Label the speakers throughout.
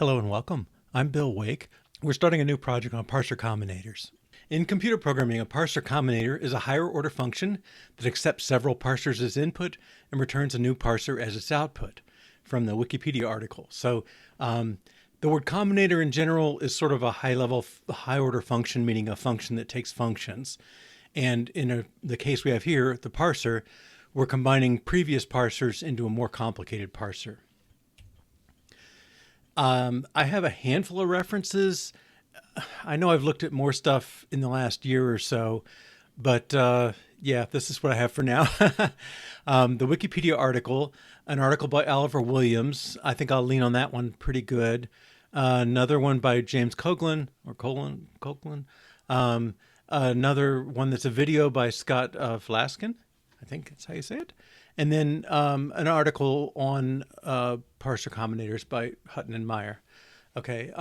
Speaker 1: Hello and welcome. I'm Bill Wake. We're starting a new project on parser combinators. In computer programming, a parser combinator is a higher order function that accepts several parsers as input and returns a new parser as its output from the Wikipedia article. So the word combinator in general is sort of a high-level, high-order function, meaning a function that takes functions. And in the case we have here, the parser, we're combining previous parsers into a more complicated parser. I have a handful of references. I know I've looked at more stuff in the last year or so, but yeah, this is what I have for now. The Wikipedia article, an article by Oliver Williams. I think I'll lean on that one pretty good. Another one by James Coughlin, or Coughlin. Another one that's a video by Scott Flaskin. I think that's how you say it. And then an article on parser combinators by Hutton and Meyer. Okay.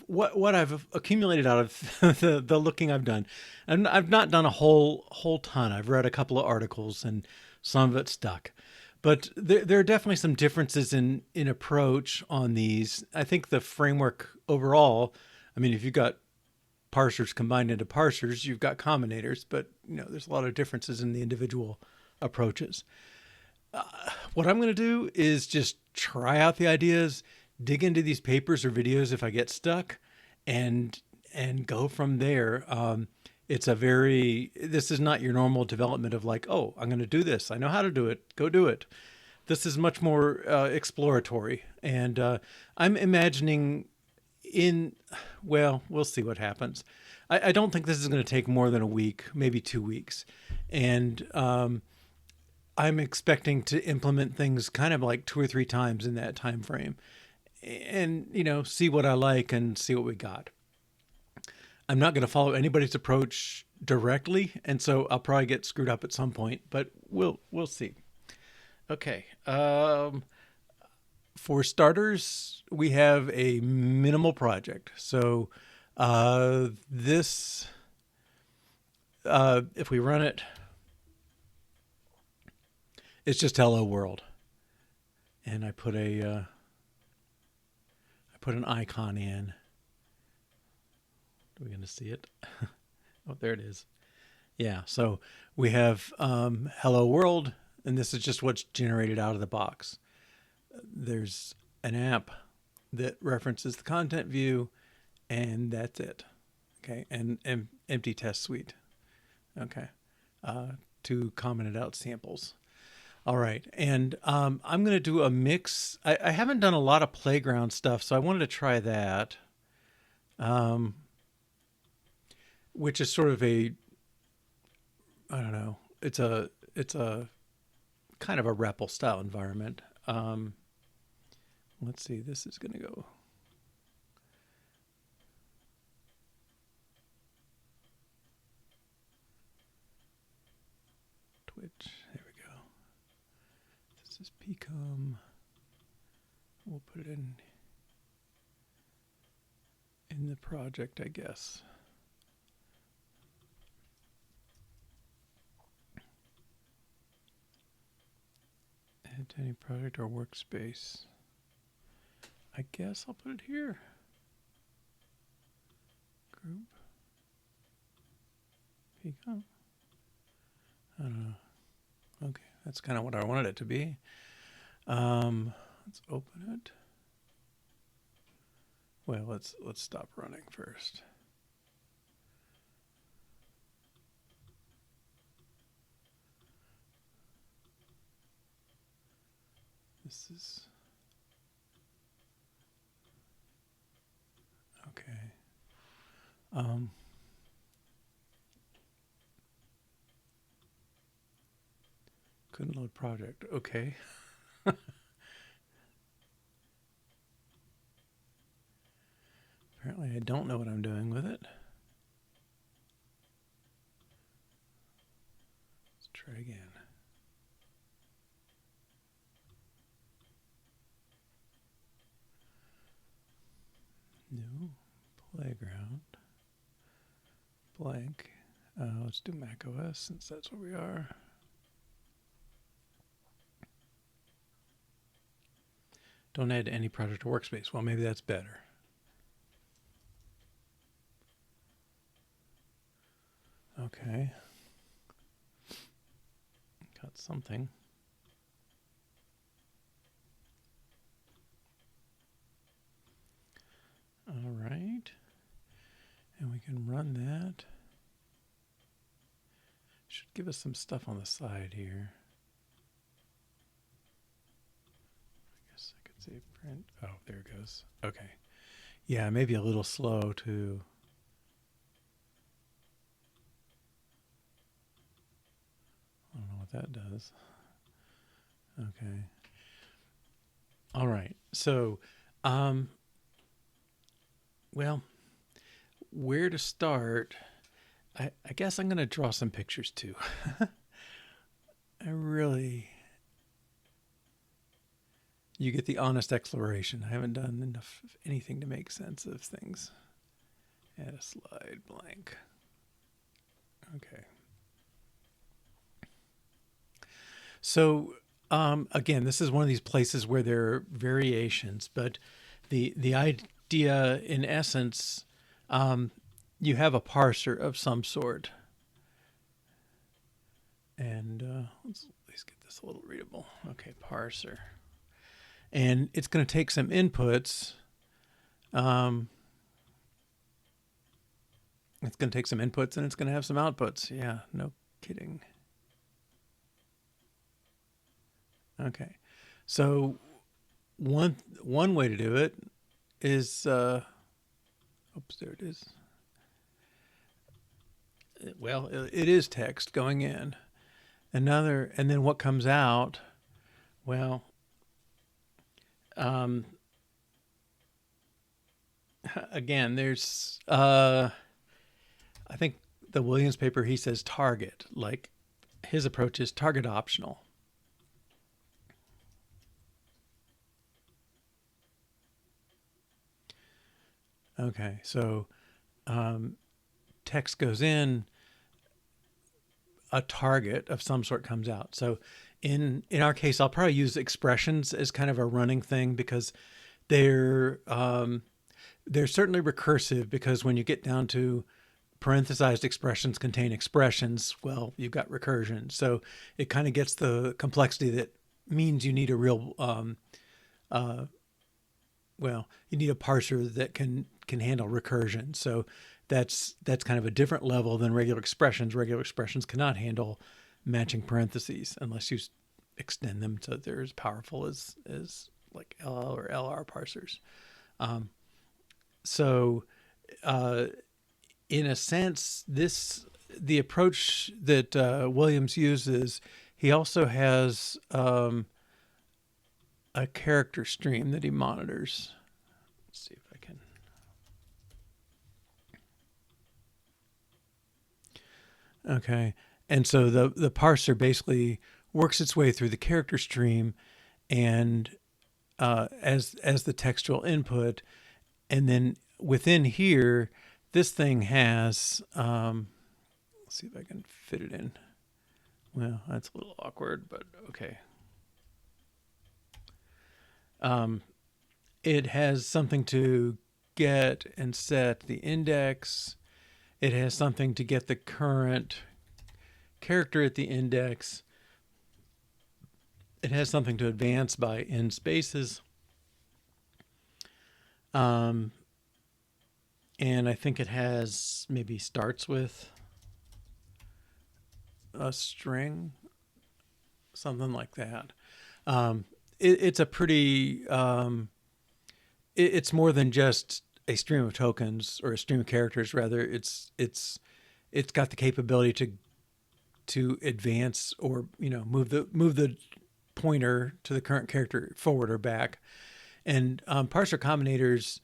Speaker 1: What I've accumulated out of the looking I've done, and I've not done a whole ton. I've read a couple of articles, and some of it stuck. But there are definitely some differences in approach on these. I think the framework overall, I mean, if you've got parsers combined into parsers, you've got combinators, but there's a lot of differences in the individual approaches. What I'm going to do is just try out the ideas, dig into these papers or videos if I get stuck, and go from there. This is not your normal development of like, oh, I'm going to do this. I know how to do it. Go do it. This is much more exploratory. And I'm imagining we'll see what happens. I don't think this is going to take more than a week, maybe 2 weeks. And I'm expecting to implement things kind of like 2 or 3 times in that time frame and, see what I like and see what we got. I'm not going to follow anybody's approach directly, and so I'll probably get screwed up at some point, but we'll see. Okay. For starters, we have a minimal project. So this, if we run it, it's just hello world. And I put an icon in. Are we going to see it? Oh, there it is. Yeah, so we have hello world, and this is just what's generated out of the box. There's an app that references the content view, and that's it. Okay, and empty test suite. Okay, 2 commented out samples. All right, and I'm going to do a mix. I haven't done a lot of playground stuff, so I wanted to try that, which is sort of I don't know, it's a kind of a REPL style environment. Let's see, this is going to go. Twitch, there we go. This is PCOM. We'll put it in the project, I guess. Add to any project or workspace. I guess I'll put it here. Group. PCOM. I don't know. Okay, that's kind of what I wanted it to be. Let's open it. Well, let's stop running first. This is okay. Couldn't load project. Okay. Apparently I don't know what I'm doing with it. Let's try again. New playground. Blank. Let's do Mac OS since that's where we are. Don't add any project or workspace. Well, maybe that's better. Okay. Got something. All right. And we can run that. Should give us some stuff on the side here. I guess I could say print. Oh, there it goes. Okay. Yeah, maybe a little slow to... I don't know what that does. Okay. All right. So, well, where to start? I guess I'm going to draw some pictures too. You get the honest exploration. I haven't done enough of anything to make sense of things. Add a slide blank. Okay. So, again, this is one of these places where there are variations, but the idea, in essence, you have a parser of some sort. And let's at least get this a little readable. Okay, parser. And it's going to take some inputs. It's going to take some inputs and it's going to have some outputs. Yeah, no kidding. Okay, so one way to do it is, oops, there it is. Well, it is text going in. Another, and then what comes out, well, again, there's, I think the Williams paper, he says target, like his approach is target optional. Okay, so text goes in, a target of some sort comes out. So in our case, I'll probably use expressions as kind of a running thing because they're certainly recursive, because when you get down to parenthesized expressions contain expressions, well, you've got recursion. So it kind of gets the complexity that means you need a real, well, you need a parser that can handle recursion. So that's kind of a different level than regular expressions. Regular expressions cannot handle matching parentheses unless you extend them so they're as powerful as like LL or LR parsers. So in a sense, the approach that Williams uses, he also has a character stream that he monitors. Let's see if I can. Okay, and so the parser basically works its way through the character stream, and as the textual input, and then within here, this thing has. Let's see if I can fit it in. Well, that's a little awkward, but okay. It has something to get and set the index. It has something to get the current character at the index. It has something to advance by in spaces. And I think it has maybe starts with a string, something like that. It's a pretty, it's more than just a stream of tokens or a stream of characters. Rather, it's got the capability to advance or move the pointer to the current character forward or back. And parser combinators,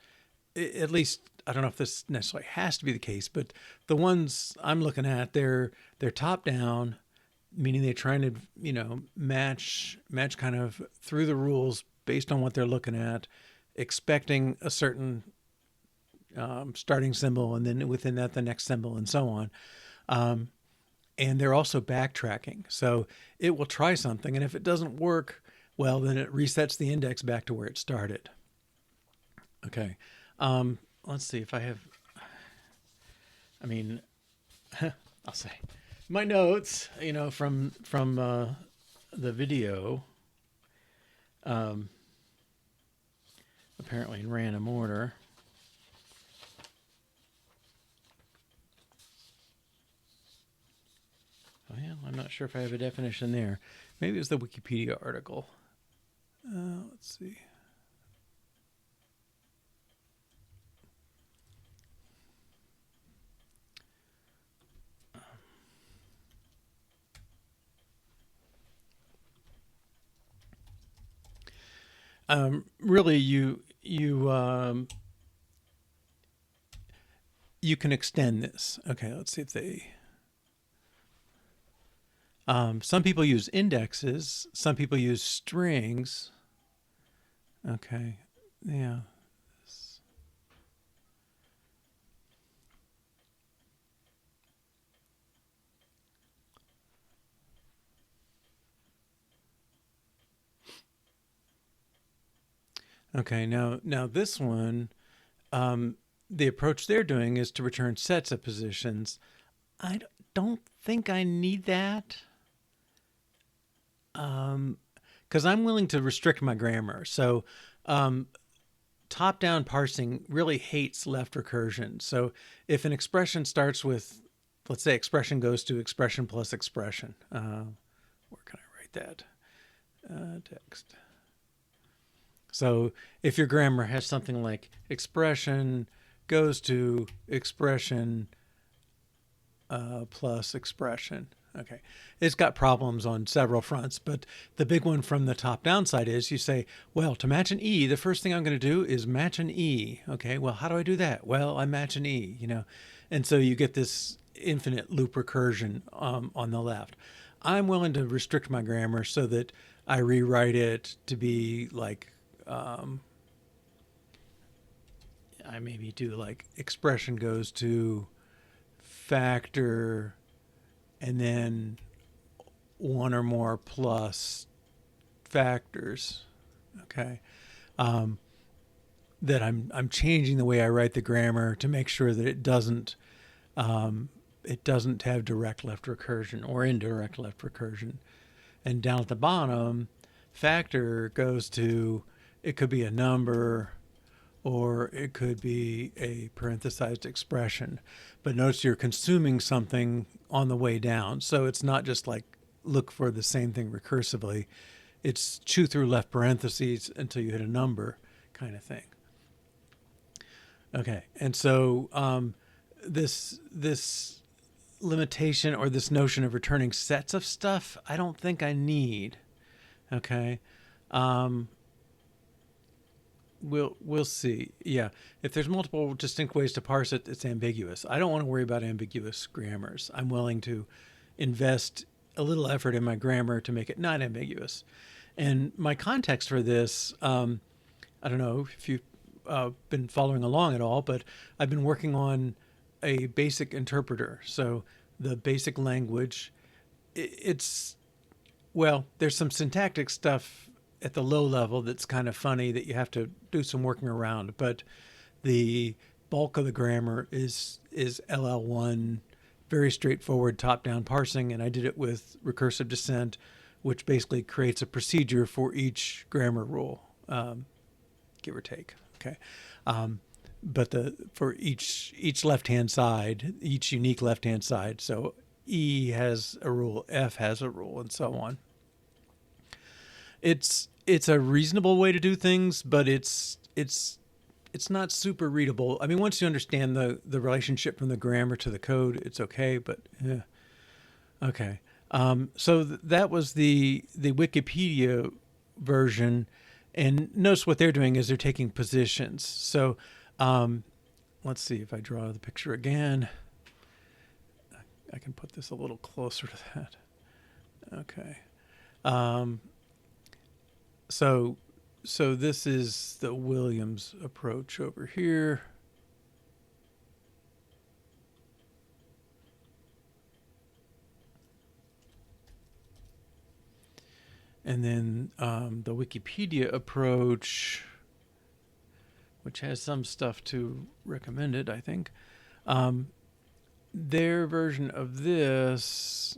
Speaker 1: at least I don't know if this necessarily has to be the case, but the ones I'm looking at, they're top down, meaning they're trying to match kind of through the rules based on what they're looking at, expecting a certain starting symbol, and then within that the next symbol, and so on. And they're also backtracking, so it will try something, and if it doesn't work, well, then it resets the index back to where it started. Okay. Let's see if I have, I mean, I'll say my notes, from the video, apparently in random order. Well, I'm not sure if I have a definition there. Maybe it was the Wikipedia article. Let's see. Really, you can extend this. Okay, let's see if they. Some people use indexes. Some people use strings. Okay, yeah. Okay, now this one, the approach they're doing is to return sets of positions. I don't think I need that, because I'm willing to restrict my grammar. So top-down parsing really hates left recursion. So if an expression starts with, let's say expression goes to expression plus expression, where can I write that? Text. So if your grammar has something like expression goes to expression plus expression, okay, it's got problems on several fronts, but the big one from the top down side is you say, well, to match an E, the first thing I'm going to do is match an E. Okay, well, how do I do that? Well, I match an E, and so you get this infinite loop recursion on the left. I'm willing to restrict my grammar so that I rewrite it to be like, I maybe do like expression goes to factor and then one or more plus factors. Okay. That I'm changing the way I write the grammar to make sure that it doesn't have direct left recursion or indirect left recursion. And down at the bottom, factor goes to, it could be a number or it could be a parenthesized expression. But notice you're consuming something on the way down. So it's not just like look for the same thing recursively. It's chew through left parentheses until you hit a number kind of thing. Okay, and so this limitation or this notion of returning sets of stuff, I don't think I need. Okay. We'll see. Yeah, if there's multiple distinct ways to parse it, it's ambiguous. I don't want to worry about ambiguous grammars. I'm willing to invest a little effort in my grammar to make it not ambiguous. And my context for this, I don't know if you've been following along at all, but I've been working on a basic interpreter. So the basic language, there's some syntactic stuff at the low level that's kind of funny that you have to do some working around, but the bulk of the grammar is LL1, very straightforward top-down parsing, and I did it with recursive descent, which basically creates a procedure for each grammar rule, give or take. Okay, but for each left-hand side, each unique left-hand side, so E has a rule, F has a rule, and so on. It's a reasonable way to do things, but it's not super readable. I mean, once you understand the relationship from the grammar to the code, it's okay. But yeah, okay. So that was the Wikipedia version, and notice what they're doing is they're taking positions. So let's see if I draw the picture again. I can put this a little closer to that. Okay. So this is the Williams approach over here. And then the Wikipedia approach, which has some stuff to recommend it, I think. Their version of this,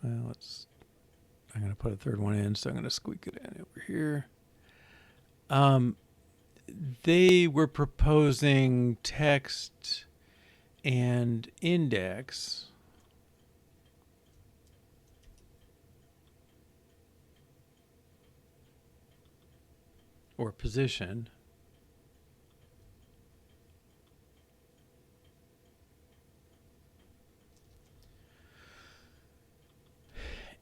Speaker 1: well, I'm going to put a third one in, so I'm going to squeak it in over here. They were proposing text and index. Or position.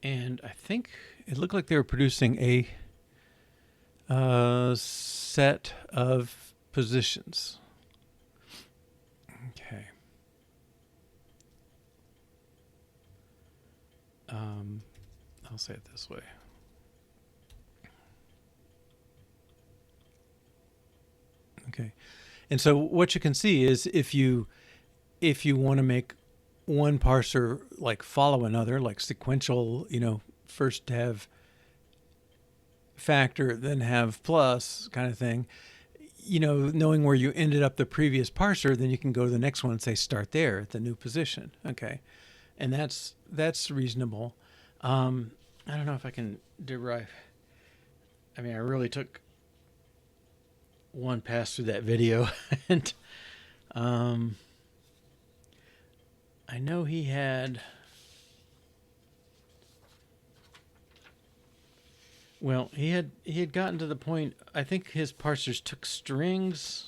Speaker 1: And I think it looked like they were producing a set of positions. Okay. I'll say it this way. Okay. And so what you can see is if you want to make one parser like follow another, like sequential, first have factor, then have plus kind of thing, knowing where you ended up the previous parser, then you can go to the next one and say start there at the new position. Okay. And that's reasonable. I don't know if I can derive. I mean, I really took one pass through that video and I know he had, well, he had gotten to the point, I think his parsers took strings.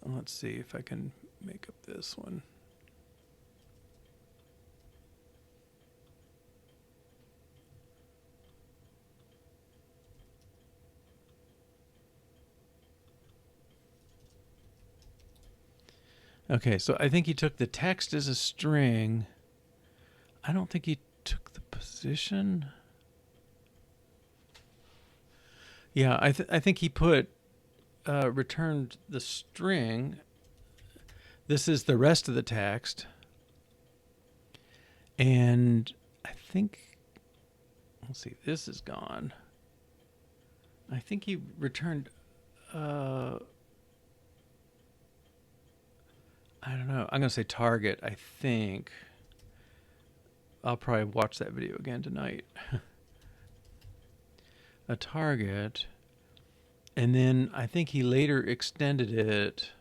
Speaker 1: Let's see if I can make up this one. Okay, so I think he took the text as a string. I don't think he took the position. Yeah, I think he put returned the string. This is the rest of the text. And I think, let's see, this is gone. I think he returned, I don't know. I'm going to say target, I think. I'll probably watch that video again tonight. A target. And then I think he later extended it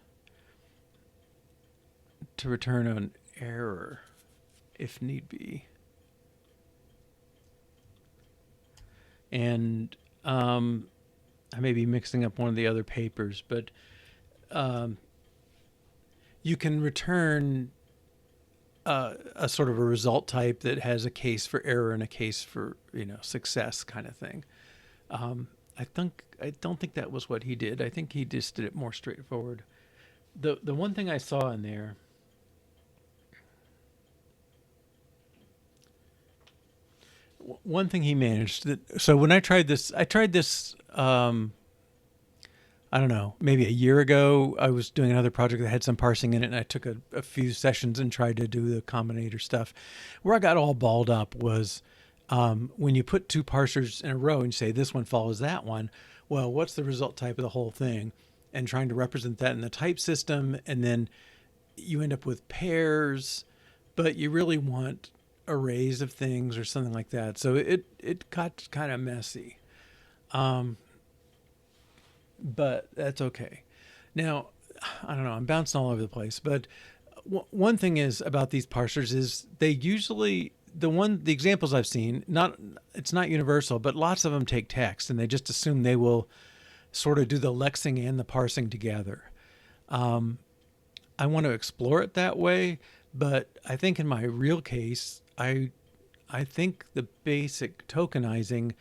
Speaker 1: to return an error, if need be. And I may be mixing up one of the other papers, but you can return a sort of a result type that has a case for error and a case for success kind of thing. I don't think that was what he did. I think he just did it more straightforward. The one thing I saw in there, one thing he managed so when I tried this I don't know, maybe a year ago. I was doing another project that had some parsing in it, and I took a few sessions and tried to do the combinator stuff. Where I got all balled up was when you put two parsers in a row and you say this one follows that one, well, what's the result type of the whole thing? And trying to represent that in the type system, and then you end up with pairs, but you really want arrays of things or something like that. So it got kind of messy. But that's okay. Now, I don't know, I'm bouncing all over the place, but one thing is about these parsers is they usually, the examples I've seen, it's not universal, but lots of them take text and they just assume they will sort of do the lexing and the parsing together. I want to explore it that way, but I think in my real case, I think the basic tokenizing,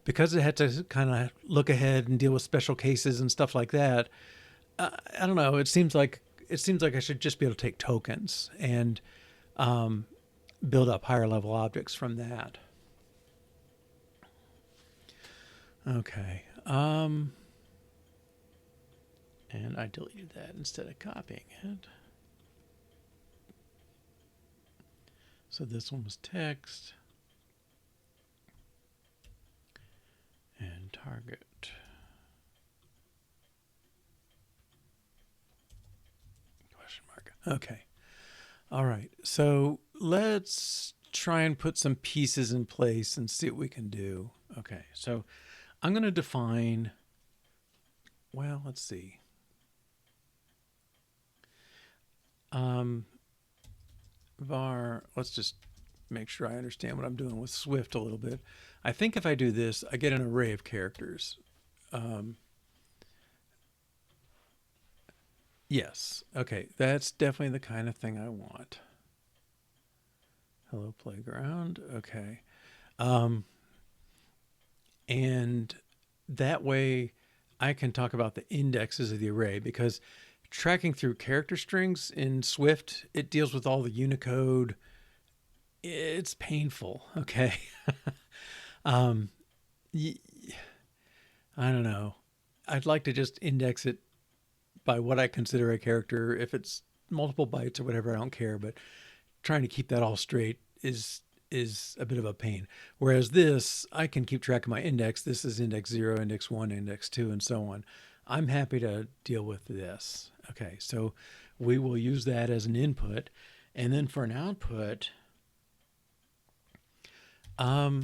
Speaker 1: because it had to kind of look ahead and deal with special cases and stuff like that, I don't know. It seems like I should just be able to take tokens and build up higher level objects from that. Okay. And I deleted that instead of copying it. So this one was text and target. Question mark. Okay. All right. So let's try and put some pieces in place and see what we can do. Okay. So I'm going to define, well, let's see. Var, let's just make sure I understand what I'm doing with Swift a little bit. I think if I do this, I get an array of characters. Yes. Okay. That's definitely the kind of thing I want. Hello, playground. Okay. And that way I can talk about the indexes of the array, because tracking through character strings in Swift, it deals with all the Unicode. It's painful. Okay. I don't know. I'd like to just index it by what I consider a character. If it's multiple bytes or whatever, I don't care. But trying to keep that all straight is a bit of a pain. Whereas this, I can keep track of my index. This is index 0, index 1, index 2, and so on. I'm happy to deal with this. Okay, so we will use that as an input. And then for an output, well,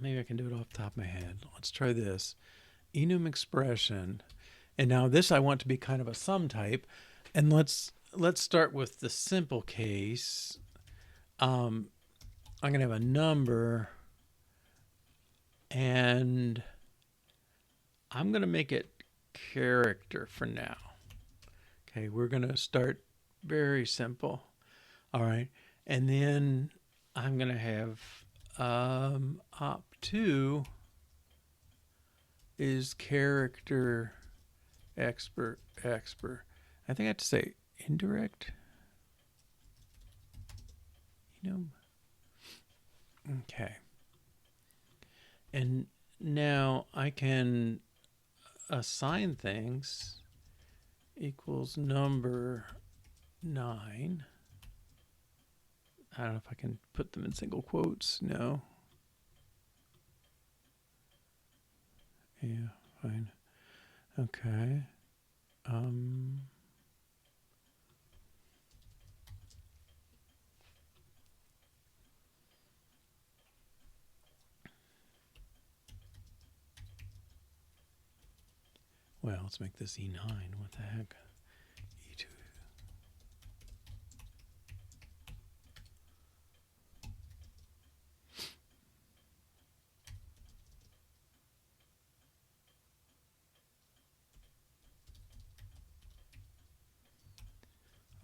Speaker 1: maybe I can do it off the top of my head. Let's try this. Enum Expression. And now this I want to be kind of a sum type. And let's start with the simple case. I'm going to have a number, and I'm going to make it character for now. Okay, we're going to start very simple. All right, and then I'm going to have op2 is character expert. I think I have to say indirect. Okay. And now I can assign things equals number 9. I don't know if I can put them in single quotes. No. Yeah, fine. Okay. Well, let's make this E9. What the heck? E2.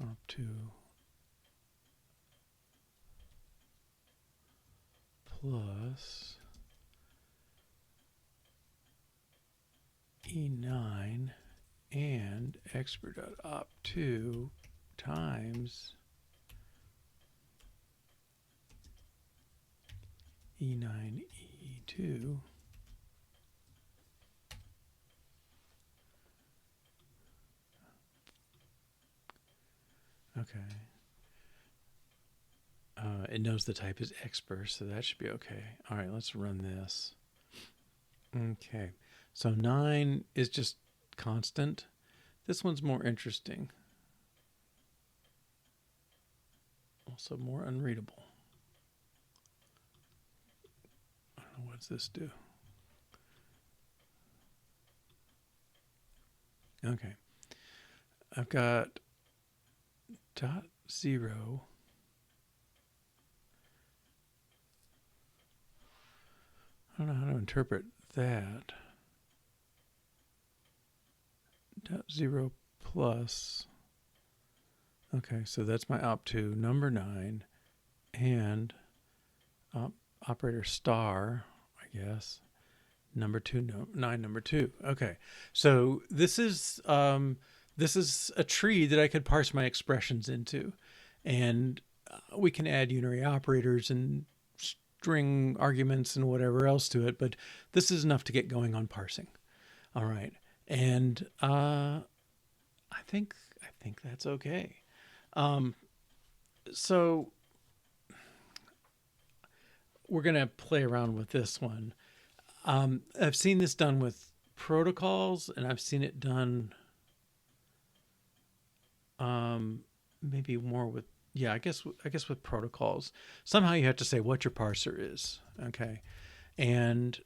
Speaker 1: Up to plus E9 and expert.op2 times E9 E2 okay. It knows the type is expert, so that should be okay. All right, let's run this. Okay, so 9 is just constant. This one's more interesting. Also more unreadable. I don't know, what's this do? Okay. I've got dot 0. I don't know how to interpret that. Dot 0 plus. Okay, so that's my op2, number 9, and operator star, I guess, number 2, 9, number 2. Okay, so this is a tree that I could parse my expressions into, and we can add unary operators and string arguments and whatever else to it, but this is enough to get going on parsing. All right, and I think that's okay. So we're going to play around with this one. I've seen this done with protocols, and I've seen it done maybe more with, yeah, I guess with protocols. Somehow you have to say what your parser is, okay? And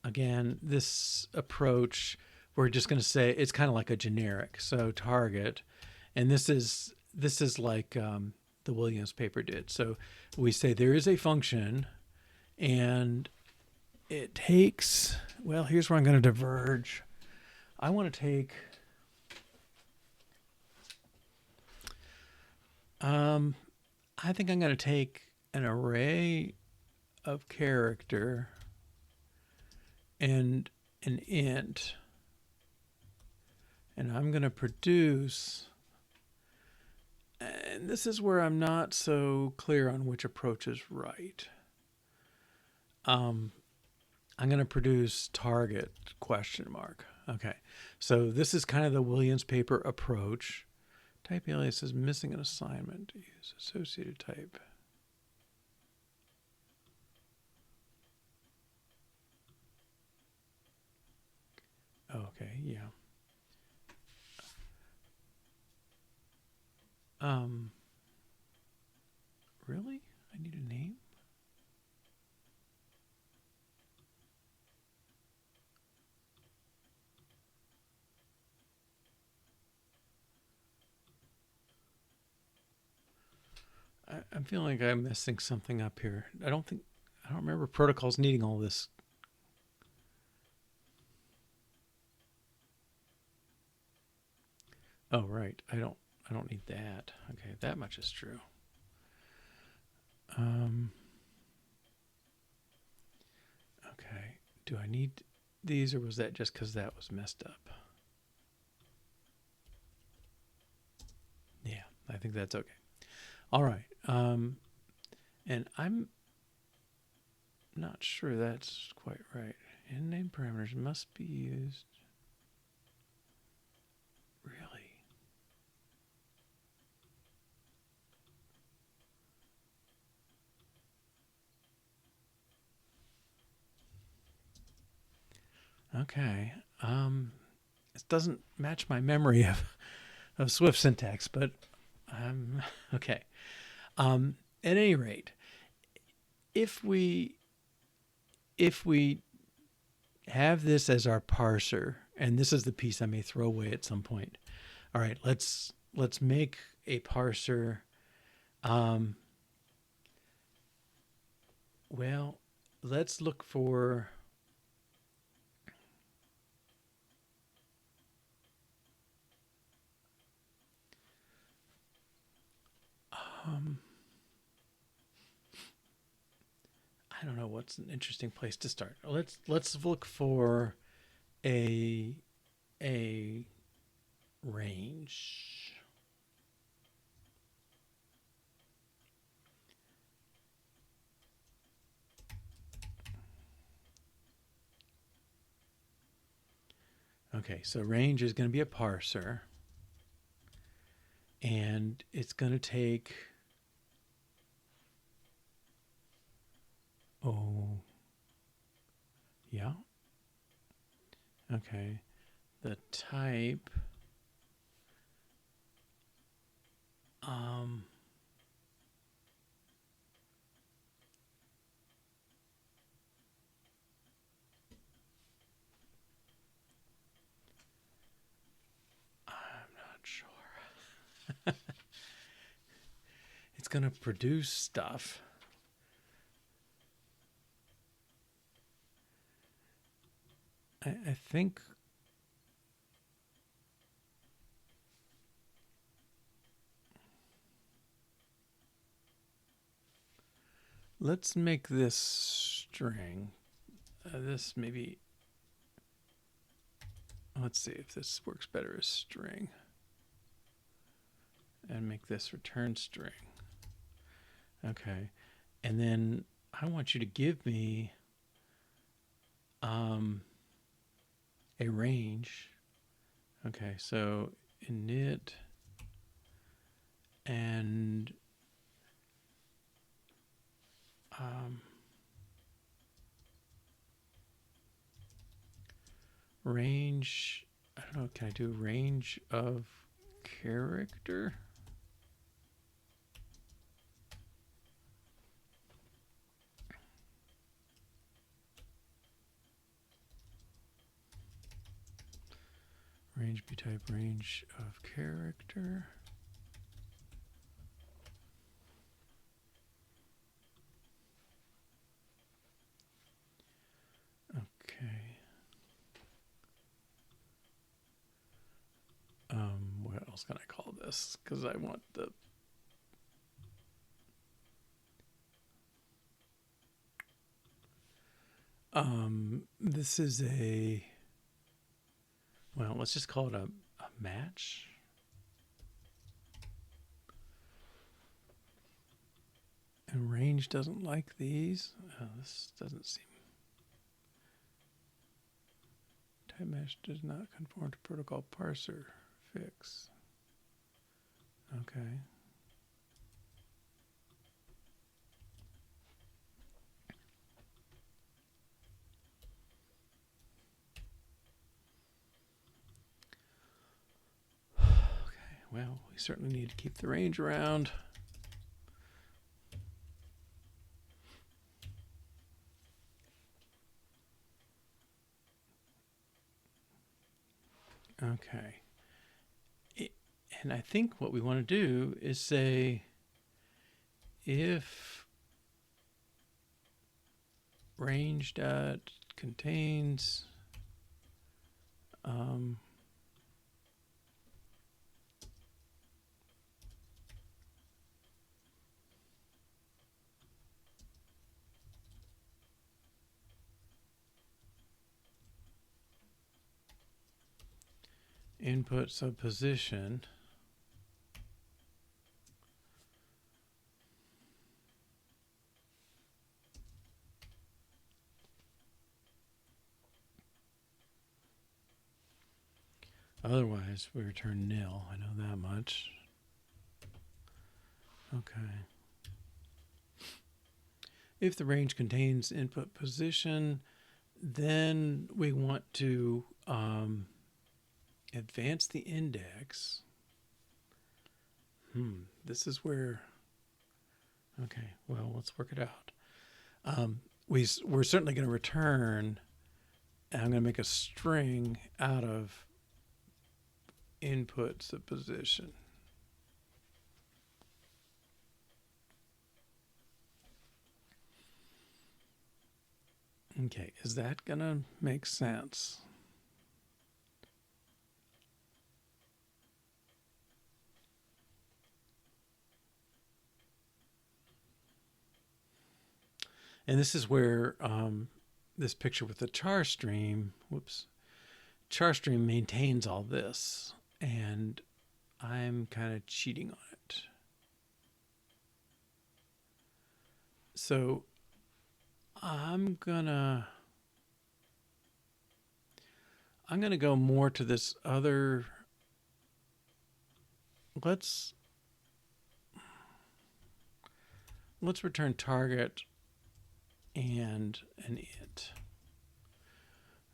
Speaker 1: again, this approach, we're just going to say it's kind of like a generic. So target, and this is like the Williams paper did. So we say there is a function, and it takes. Well, here's where I'm going to diverge. I want to take. I think I'm going to take an array of character and an int, and I'm going to produce, and this is where I'm not so clear on which approach is right. I'm going to produce target question mark. Okay, so this is kind of the Williams paper approach. Type alias is missing an assignment. Use associated type. Okay, yeah. Really? I need a name? I'm feeling like I'm messing something up here. I don't remember protocols needing all this. Oh, right. I don't need that. Okay, that much is true. Okay. Do I need these, or was that just because that was messed up? Yeah, I think that's okay. All right. And I'm not sure that's quite right. And name parameters must be used. Really? Okay. This doesn't match my memory of Swift syntax, but okay. At any rate, if we have this as our parser, and this is the piece I may throw away at some point. All right, let's make a parser. Well, let's look for. I don't know what's an interesting place to start. Let's look for a range. Okay, so range is going to be a parser, and it's going to take. Oh, yeah. Okay. The type. Um, I'm not sure. It's going to produce stuff. I think. Let's make this string. This maybe. Let's see if this works better as string. And make this return string. Okay. And then I want you to give me a range. Okay, so init and range, I don't know, can I do range of character? Range B-type, range of character. Okay. What else can I call this? Because I want the this is a, well, let's just call it a match. And range doesn't like these. This doesn't seem. Type match does not conform to protocol parser fix. Okay. Well, we certainly need to keep the range around. Okay. And I think what we want to do is say if range dot contains input subposition, otherwise we return nil. I know that much. Okay. If the range contains input position, then we want to advance the index. This is where, okay, well, let's work it out. We're certainly going to return, and I'm going to make a string out of input subposition. Okay, is that going to make sense? And this is where this picture with the char stream, char stream maintains all this, and I'm kind of cheating on it. So I'm gonna go more to this other. Let's return target and an int.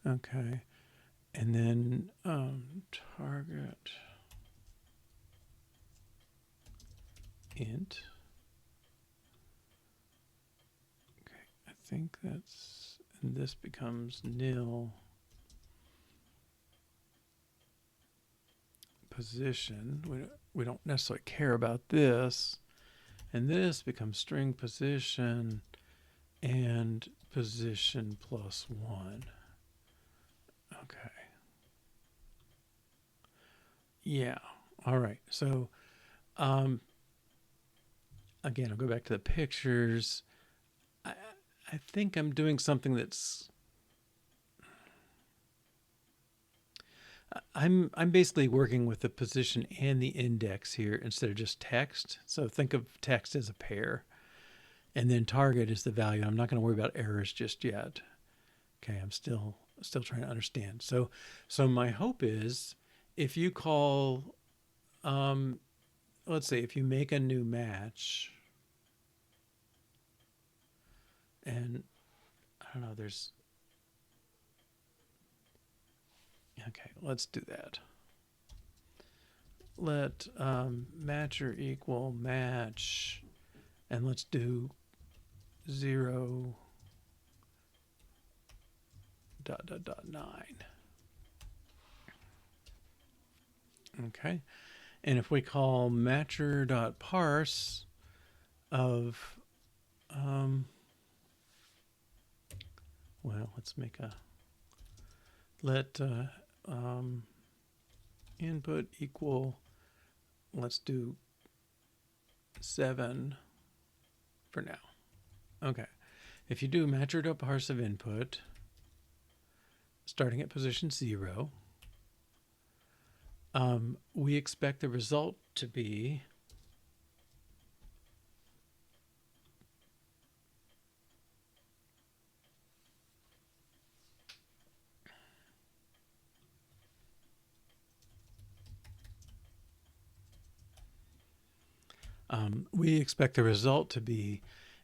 Speaker 1: Okay, and then target int. Okay, I think that's, and this becomes nil position. We don't necessarily care about this, and this becomes string position and position plus 1. Okay. Yeah. All right. So, again, I'll go back to the pictures. I think I'm doing something that's, I'm basically working with the position and the index here instead of just text. So think of text as a pair, and then target is the value. I'm not going to worry about errors just yet. Okay, I'm still trying to understand. So my hope is if you call let's say if you make a new match, and I don't know, okay, let's do that. Let matcher equal match, and let's do 0 ... 9. Okay, and if we call matcher.parse of well, let's make a let input equal, let's do 7 for now. Okay, if you do matcher.parse of input starting at position 0, we expect the result to be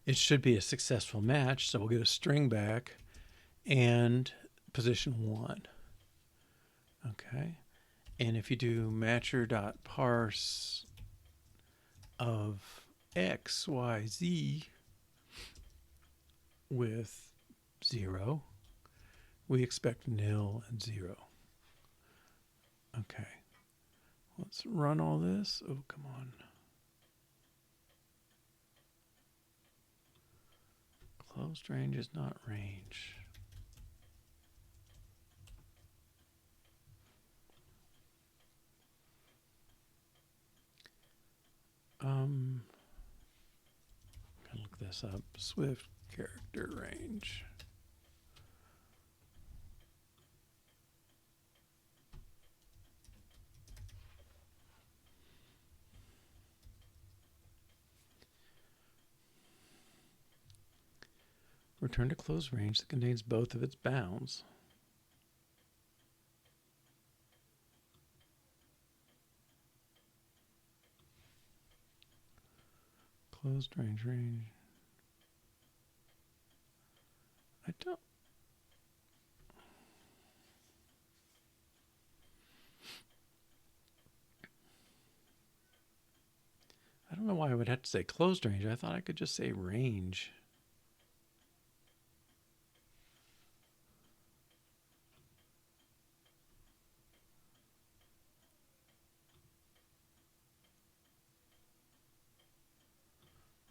Speaker 1: it should be a successful match, so we'll get a string back and position 1. Okay, and if you do matcher.parse of x, y, z with 0, we expect nil and 0. Okay, let's run all this. Oh, come on. Closed range is not range. I'm gonna look this up. Swift character range. Return to closed range that contains both of its bounds. Closed range. I don't know why I would have to say closed range. I thought I could just say range.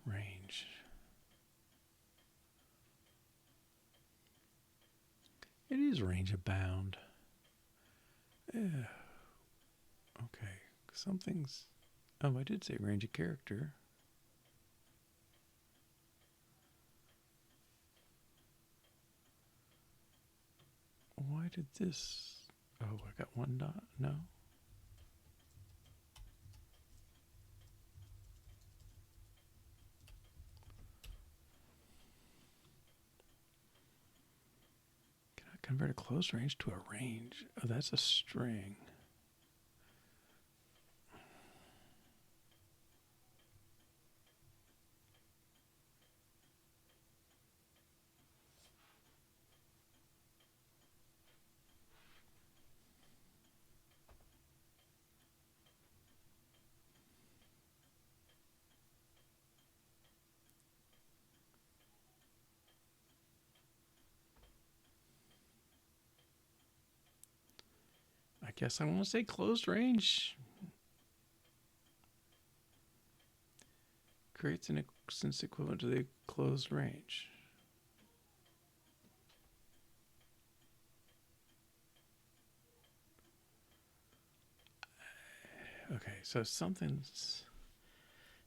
Speaker 1: Range. It is range of bound. Yeah. Okay. Something's... Oh, I did say range of character. Why did this... Oh, I got one dot. No. Can I convert a closed range to a range? Oh, that's a string. I guess I want to say closed range. Creates an instance equivalent to the closed range. Okay, so something's...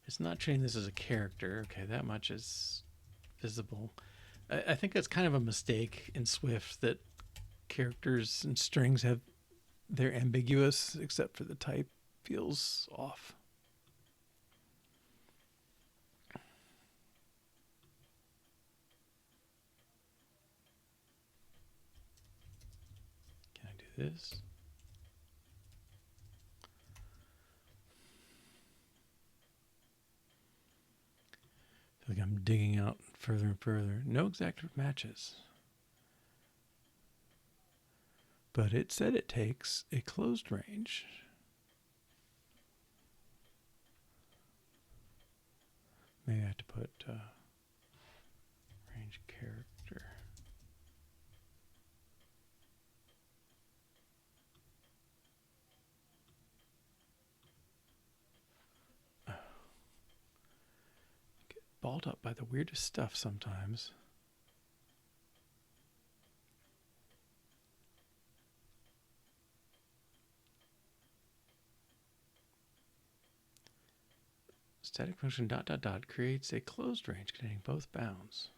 Speaker 1: It's not treating this as a character. Okay, that much is visible. I think that's kind of a mistake in Swift that characters and strings they're ambiguous except for the type feels off. Can I do this? Like I'm digging out further and further. No exact matches. But it said it takes a closed range. Maybe I have to put range character. Get balled up by the weirdest stuff sometimes. Static function ... creates a closed range containing both bounds.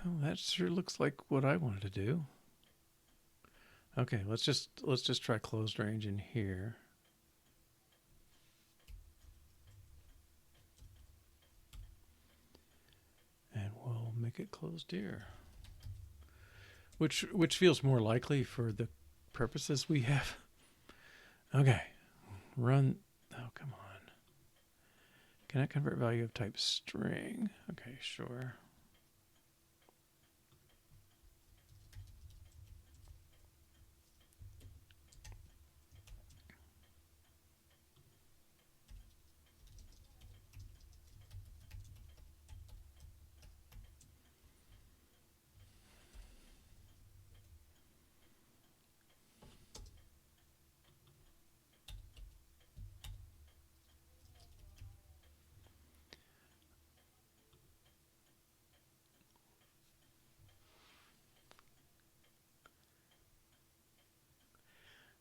Speaker 1: Oh, that sure looks like what I wanted to do. Okay, let's just try closed range in here. And we'll make it closed here. Which feels more likely for the purposes we have. Okay, run. Oh, come on. Can I convert value of type string? Okay, sure.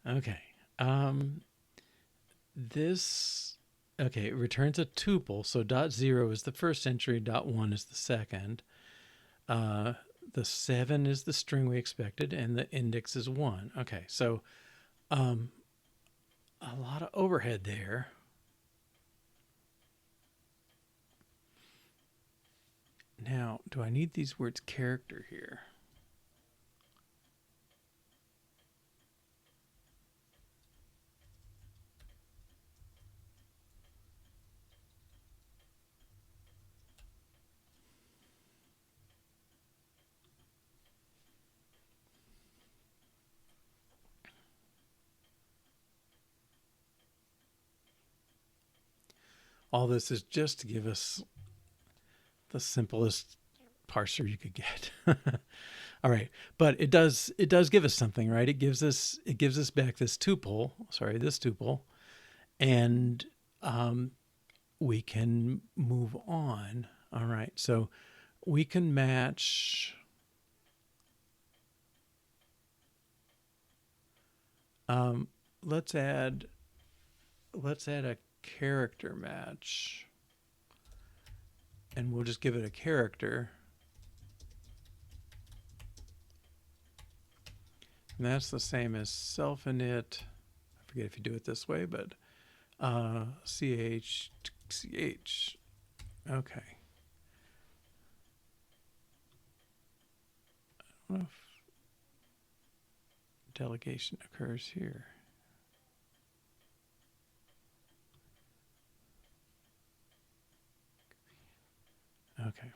Speaker 1: Okay. It returns a tuple. So .0 is the first entry, .1 is the second. The 7 is the string we expected, and the index is 1. Okay, so a lot of overhead there. Now, do I need these words character here? All this is just to give us the simplest parser you could get. All right, but it does give us something, right? It gives us back this tuple, and we can move on. All right, so we can match. Let's add a character match, and we'll just give it a character. And that's the same as self-init. I forget if you do it this way, but ch. Okay. I don't know if delegation occurs here. Okay.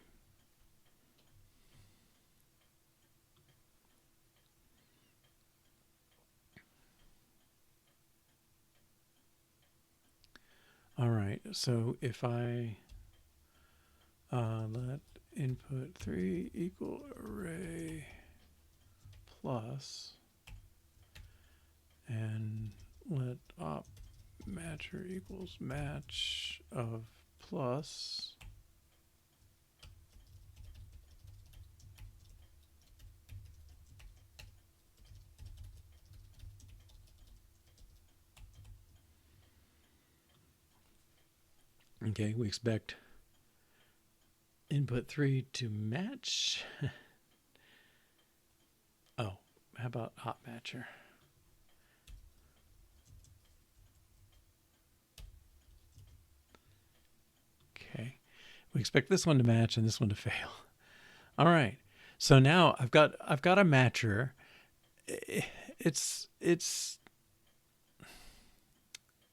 Speaker 1: All right, so if I let input 3 equal array plus, and let op matcher equals match of plus, okay, we expect input 3 to match. Oh, how about op matcher? Okay, we expect this one to match and this one to fail. All right, so now I've got a matcher, it's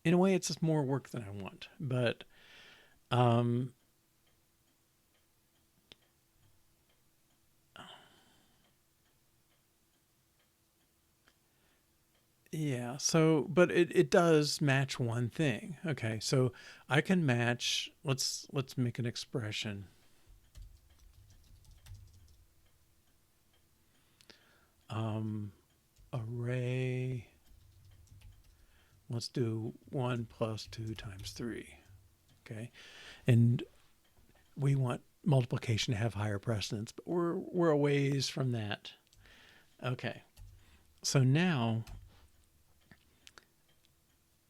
Speaker 1: in a way it's just more work than I want, but um, yeah. So, but it does match one thing. Okay, so I can match. Let's make an expression. Array. Let's do 1 plus 2 times 3. Okay, and we want multiplication to have higher precedence, but we're a ways from that. Okay, so now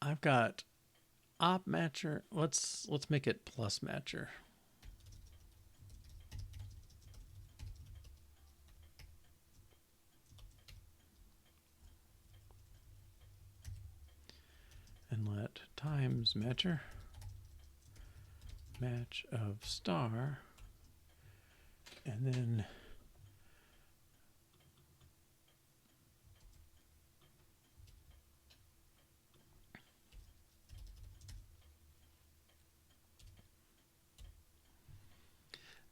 Speaker 1: I've got op matcher. Let's make it plus matcher. And let times matcher match of star, and then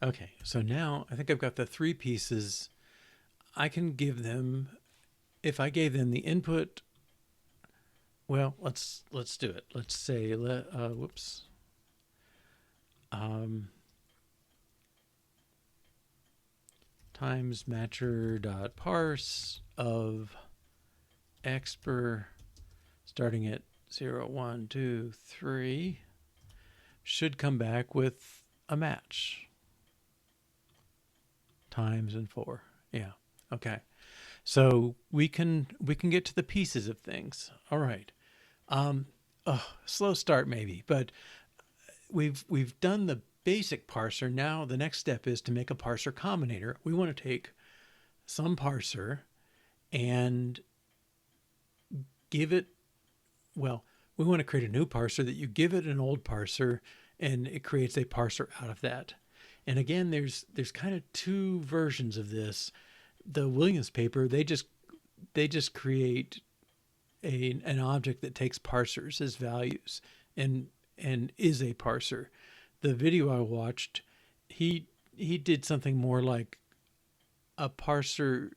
Speaker 1: okay, so now I think I've got the three pieces. I can give them, if I gave them the input, well, let's do it. Let's say whoops. Times matcher dot parse of expr starting at 0, 1, 2, 3 should come back with a match. Times and 4. Yeah. Okay. So we can get to the pieces of things. All right. Slow start maybe, but we've done the basic parser. Now the next step is to make a parser combinator. We want to take some parser and give it, well, we want to create a new parser that you give it an old parser and it creates a parser out of that. And again, there's kind of two versions of this. The Williams paper, they just create an object that takes parsers as values and is a parser. The video I watched, he did something more like a parser.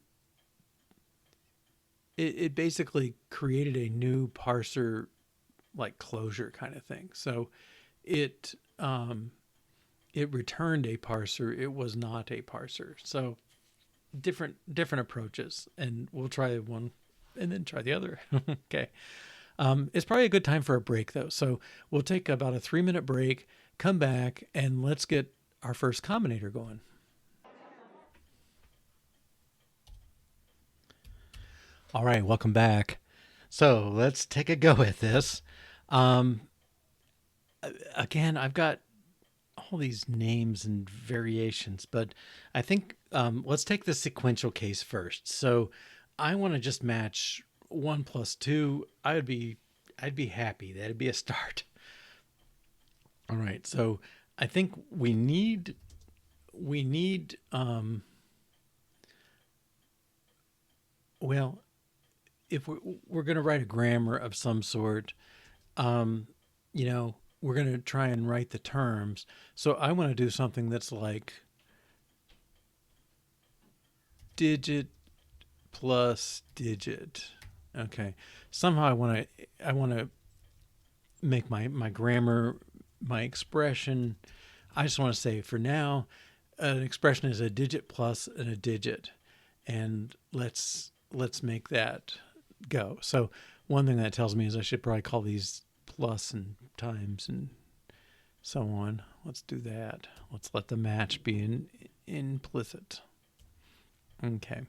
Speaker 1: It basically created a new parser, like closure kind of thing. So it returned a parser. It was not a parser. So different approaches, and we'll try one and then try the other. Okay. It's probably a good time for a break though. So we'll take about a 3-minute break, come back, and let's get our first combinator going. All right, welcome back. So let's take a go at this. Again, I've got all these names and variations, but I think let's take the sequential case first. So I want to just match 1 plus 2. I'd be happy. That'd be a start. All right. So I think we need well, if we're going to write a grammar of some sort, we're going to try and write the terms. So I want to do something that's like digit plus digit. Okay. Somehow I want to make my grammar, my expression. I just want to say for now, an expression is a digit plus and a digit, and let's make that go. So one thing that tells me is I should probably call these plus and times and so on. Let's do that. Let's let the match be implicit. Okay.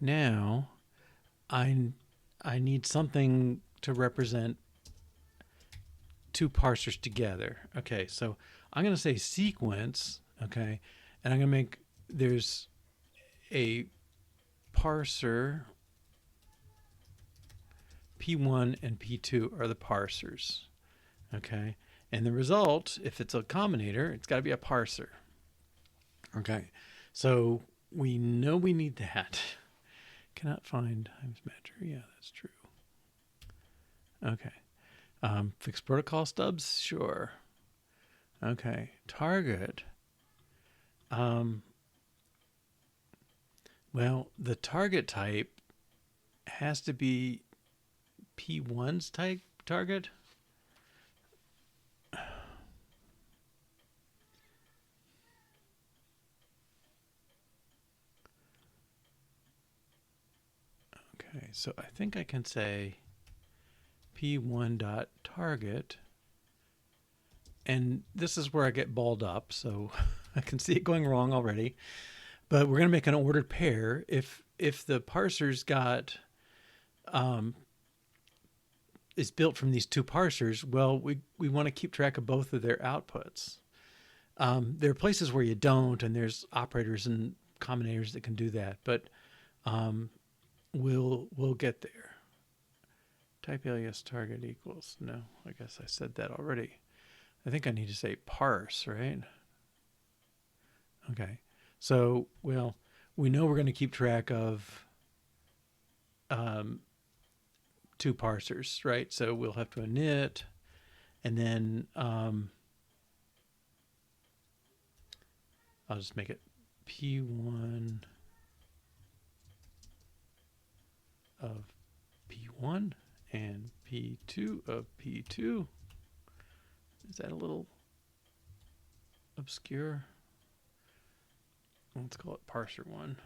Speaker 1: Now I need something to represent two parsers together. Okay, so I'm going to say sequence, okay, and I'm going to make, there's a parser, P1 and P2 are the parsers, okay, and the result, if it's a combinator, it's got to be a parser. Okay, so we know we need that. cannot find times matcher. Yeah, that's true. Okay. Fixed protocol stubs? Sure. Okay. Target. Well, the target type has to be P1's type target. Okay, so I think I can say P1.target, and this is where I get balled up, so I can see it going wrong already. But we're going to make an ordered pair. If the parser's got is built from these two parsers, well, we want to keep track of both of their outputs. There are places where you don't, and there's operators and combinators that can do that, but we'll get there. Type alias target equals, no, I guess I said that already. I think I need to say parse, right? Okay, so, well, we know we're going to keep track of two parsers, right? So we'll have to init, and then I'll just make it P1 of P1 and P2 of P2. Is that a little obscure? Let's call it parser 1.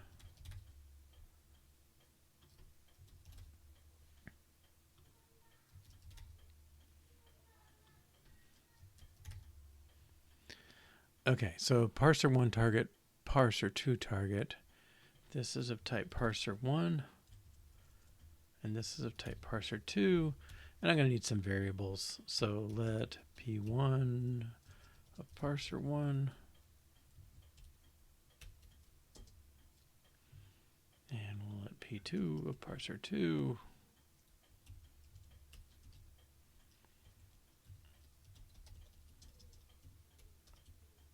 Speaker 1: Okay, so parser 1 target, parser 2 target. This is of type parser 1, and this is of type parser 2. And I'm going to need some variables. So let P1 of parser 1 and we'll let P2 of parser 2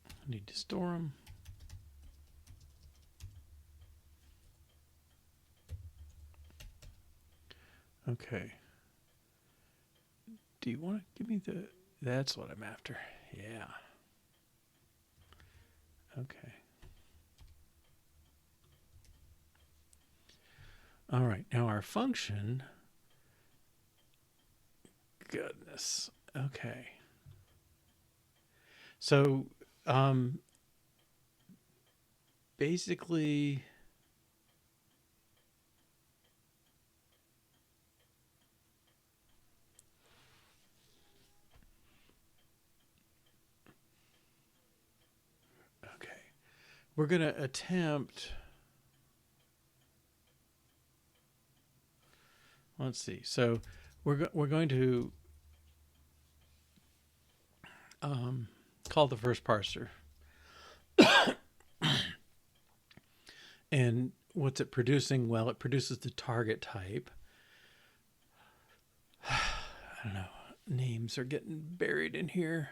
Speaker 1: I need to store them. Okay. Do you want to give me the... That's what I'm after. Yeah. Okay. All right. Now our function... Goodness. Okay. So, basically... Okay. We're going to attempt... Let's see. So we're going to call the first parser. And what's it producing? Well, it produces the target type. I don't know. Names are getting buried in here.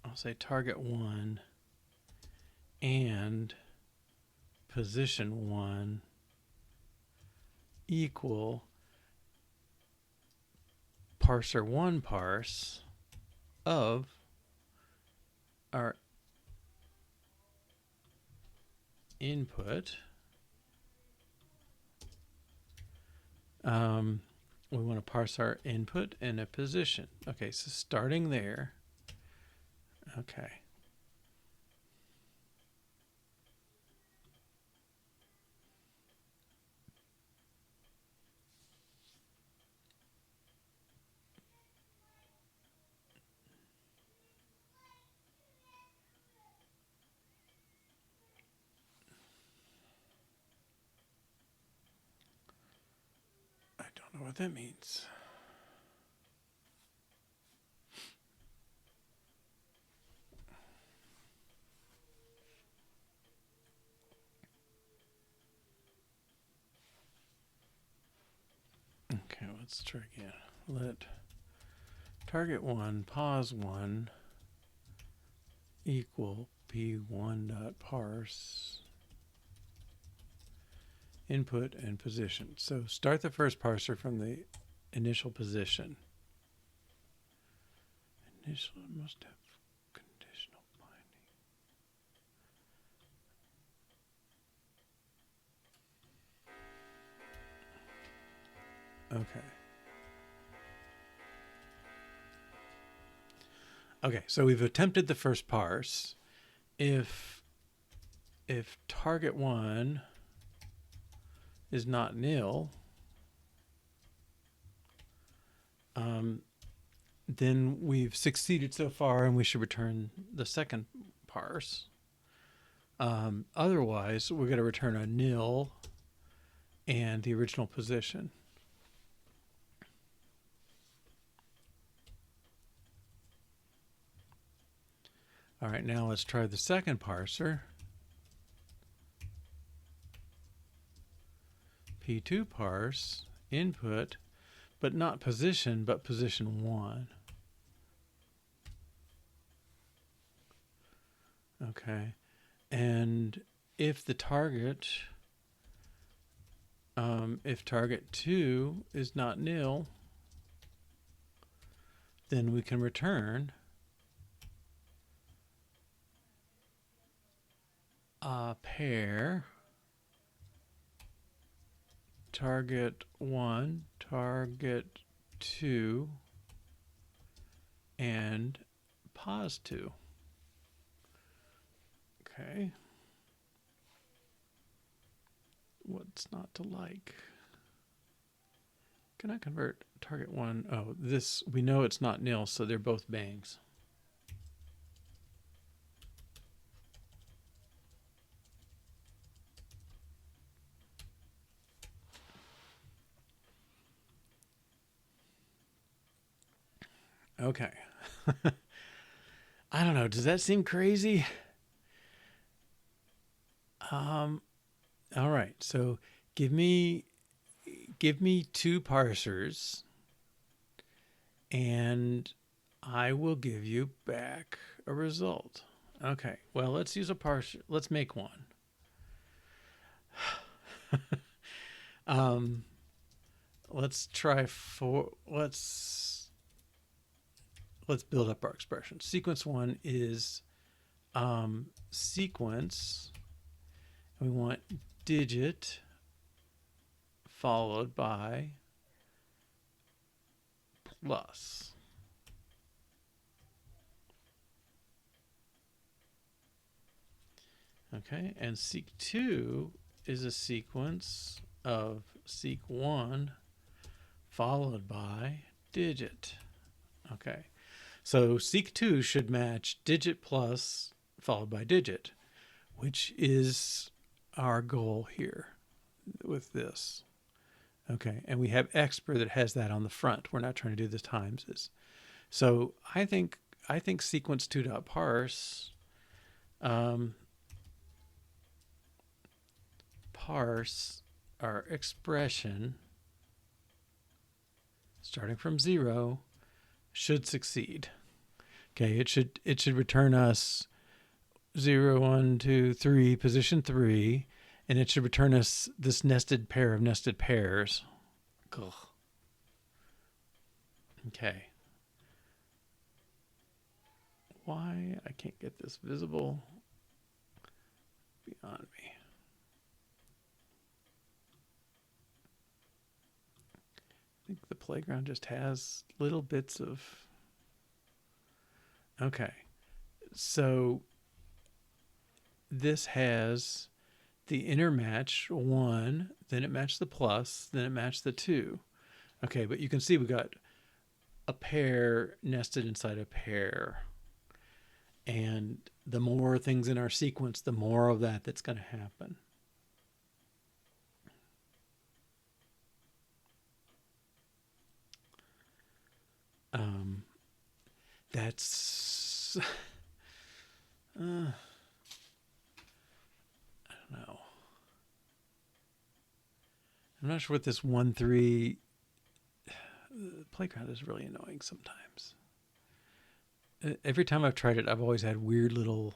Speaker 1: I'll say target 1 and position 1 equal parser 1 parse of our input. We want to parse our input and a position. Okay, so starting there. Okay. I don't know what that means. Okay, well, let's try again. Let target 1 pos 1 equal p1.parse input and position. So start the first parser from the initial position. Initial must have conditional binding. Okay. Okay, so we've attempted the first parse. If target 1 is not nil, then we've succeeded so far and we should return the second parse. Otherwise, we're going to return a nil and the original position. All right, now let's try the second parser. P2 parse input, but not position, but position 1. Okay, and if the target, if target 2 is not nil, then we can return a pair target 1, target 2, and pos 2. Okay. What's not to like? Can I convert target 1? Oh, this, we know it's not nil, so they're both bangs. Okay. I don't know. Does that seem crazy? All right. So give me 2 parsers and I will give you back a result. Okay. Well, let's use a parser. Let's make one. Let's try let's build up our expression. Sequence 1 is sequence. We want digit followed by plus. Okay, and seq2 is a sequence of seq1 followed by digit. Okay, so seq2 should match digit plus followed by digit, which is our goal here with this. Okay, and we have expr that has that on the front. We're not trying to do the timeses. So I think sequence2.parse parse our expression starting from 0 should succeed. Okay, it should return us 0, 1, 2, 3, position 3, and it should return us this nested pair of nested pairs. Ugh. Okay. Why I can't get this visible beyond me. I think the playground just has little bits of... Okay. So this has the inner match 1, then it matched the plus, then it matched the 2. Okay, but you can see we got a pair nested inside a pair. And the more things in our sequence, the more of that's going to happen. That's... I don't know. I'm not sure what this 1, 3... The playground is really annoying sometimes. Every time I've tried it, I've always had weird little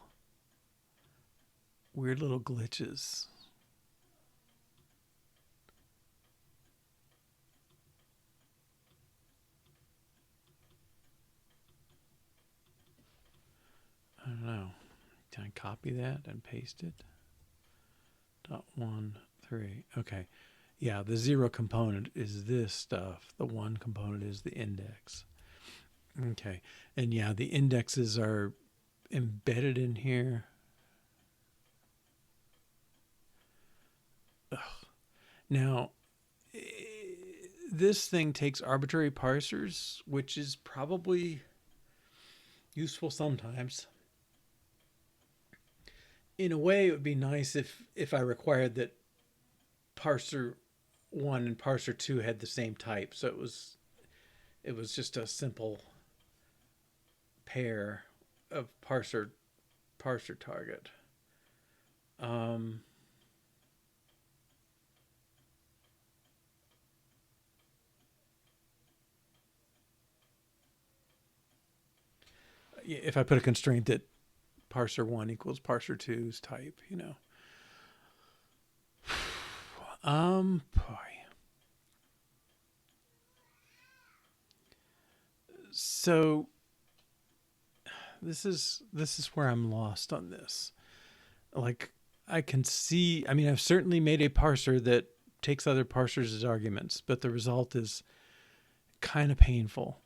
Speaker 1: glitches. I don't know. Can I copy that and paste it? Dot 1, 3. Okay. Yeah, the 0 component is this stuff. The 1 component is the index. Okay. And yeah, the indexes are embedded in here. Ugh. Now, this thing takes arbitrary parsers, which is probably useful sometimes. In a way, it would be nice if I required that parser 1 and parser 2 had the same type. So it was just a simple pair of parser target. If I put a constraint that parser 1 equals parser 2's type, you know. Boy. So this is where I'm lost on this. Like, I can see, I mean, I've certainly made a parser that takes other parsers as arguments, but the result is kind of painful.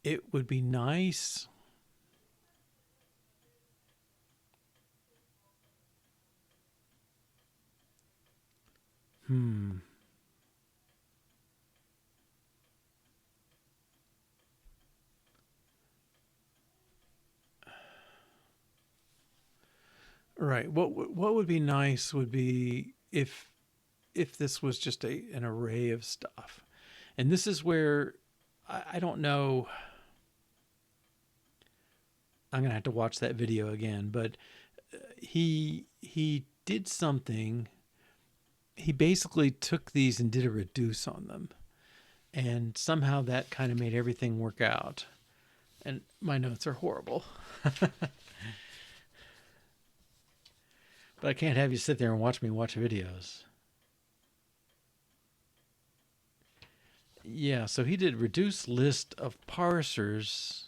Speaker 1: It would be nice. Right. What would be nice would be if this was just an array of stuff. And this is where I don't know. I'm going to have to watch that video again, but he did something. He basically took these and did a reduce on them. And somehow that kind of made everything work out. And my notes are horrible. But I can't have you sit there and watch me watch videos. Yeah, so he did reduce list of parsers.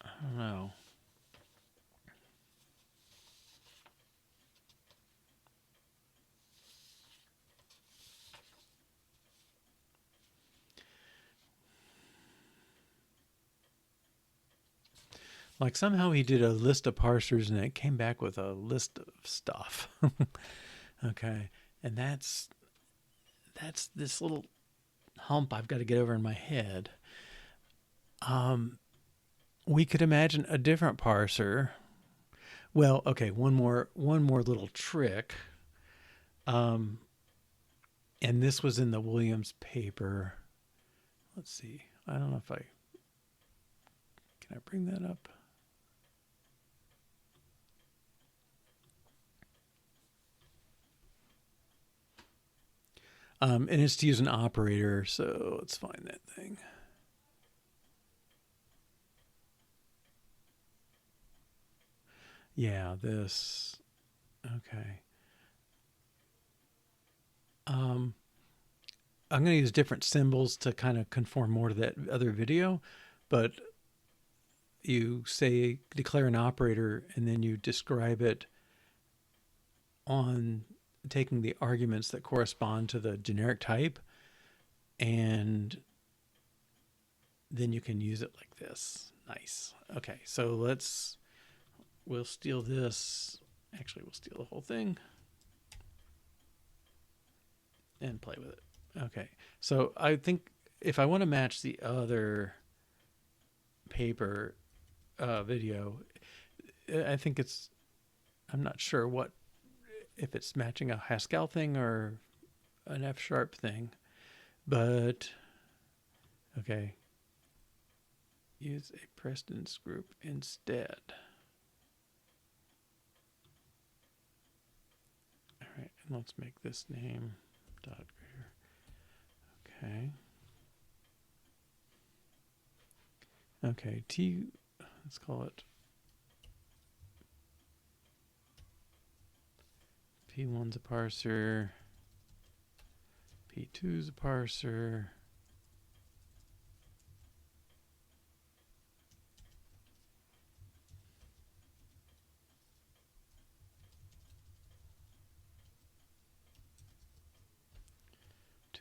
Speaker 1: I don't know. Like somehow he did a list of parsers and it came back with a list of stuff. Okay. And that's this little hump I've got to get over in my head. We could imagine a different parser. Well, okay, one more little trick. And this was in the Williams paper. Let's see. I don't know if can I bring that up? And it's to use an operator, so let's find that thing. Yeah, this. Okay. I'm going to use different symbols to kind of conform more to that other video, but you say declare an operator and then you describe it on taking the arguments that correspond to the generic type, and then you can use it like this. Nice. Okay, so we'll steal this. Actually, we'll steal the whole thing and play with it. Okay, so I think if I want to match the other paper video, I think I'm not sure if it's matching a Haskell thing or an F# thing, but okay. Use a precedence group instead. All right, Let's make this name dot greater. Okay. Okay, let's call it P1's a parser, P2's a parser,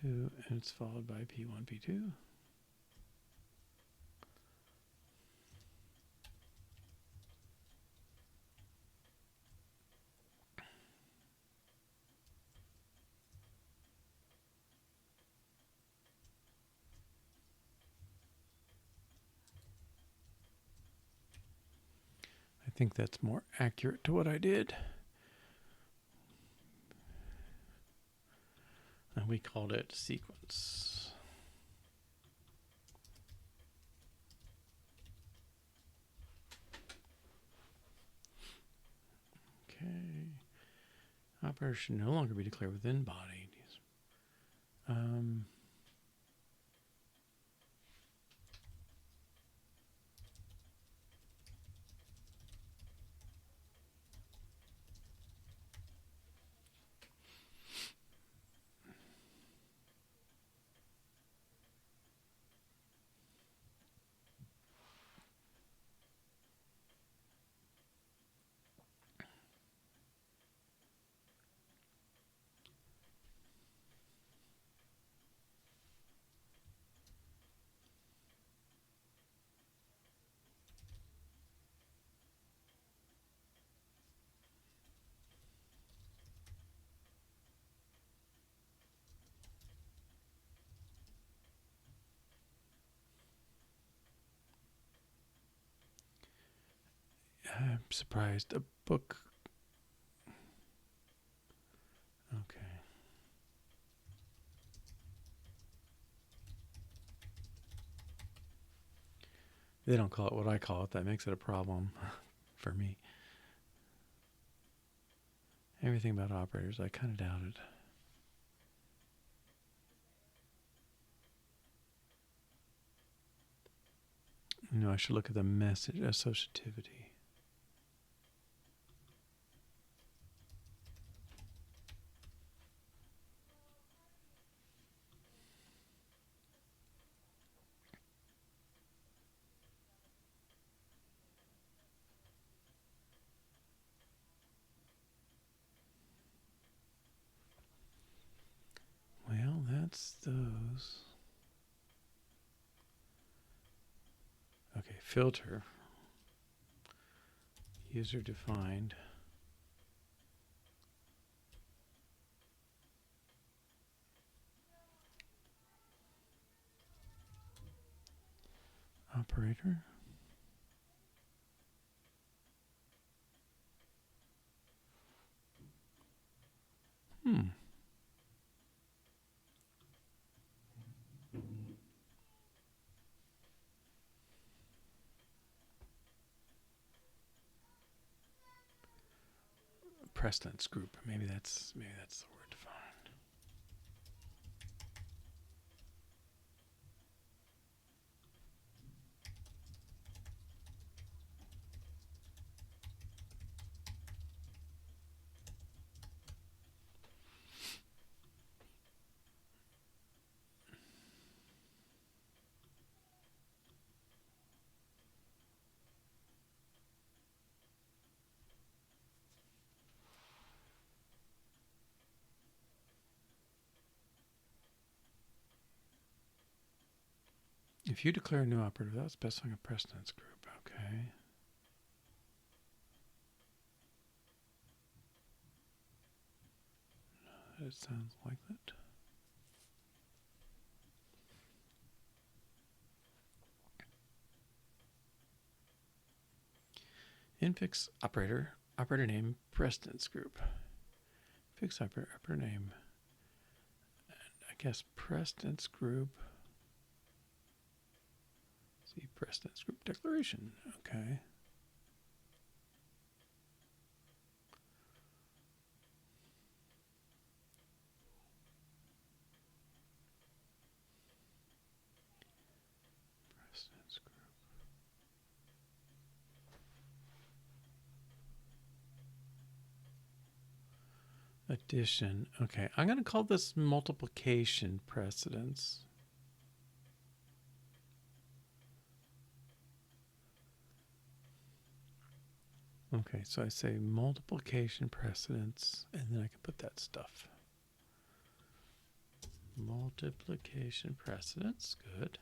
Speaker 1: and it's followed by P1, P2. I think that's more accurate to what I did. And we called it sequence. Okay. Operator should no longer be declared within body. I'm surprised. A book. Okay. They don't call it what I call it. That makes it a problem for me. Everything about operators, I kind of doubt it. No, I should look at the message associativity. Well, that's those. Okay, filter. User defined. Operator. Precedence group. Maybe that's the word to find. If you declare a new operator without specifying a precedence group, okay. It sounds like that. Infix operator, operator name, precedence group. Fix operator, operator name. And I guess precedence group. See, precedence group declaration. Okay. Addition. Okay, I'm going to call this multiplication precedence. Okay, so I say multiplication precedence, and then I can put that stuff. Multiplication precedence, good.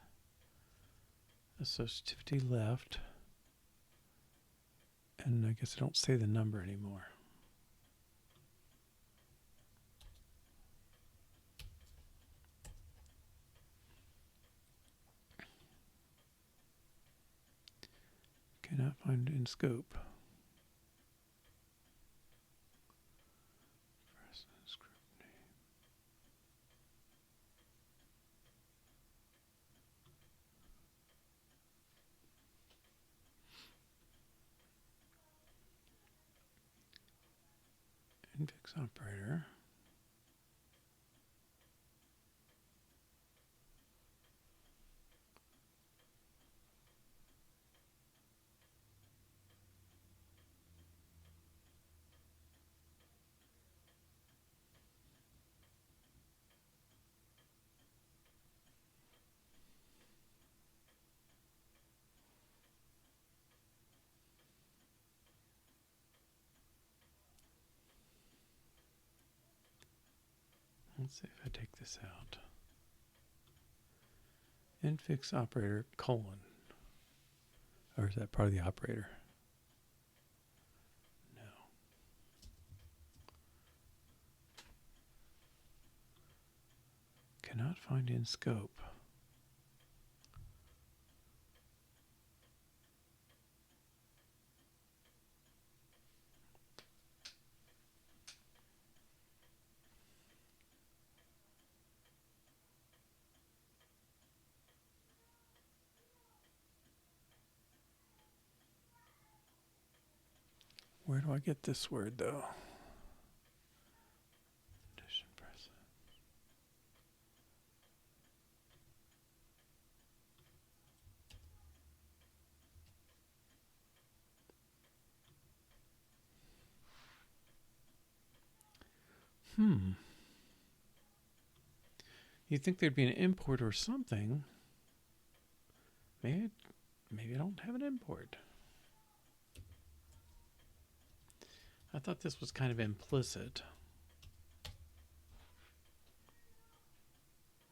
Speaker 1: Associativity left. And I guess I don't say the number anymore. Cannot find in scope. Precedence group name. Infix operator. Let's see if I take this out. Infix operator colon. Or is that part of the operator? No. Cannot find in scope. Where do I get this word, though? Addition precedence. You'd think there'd be an import or something. Maybe I don't have an import. I thought this was kind of implicit.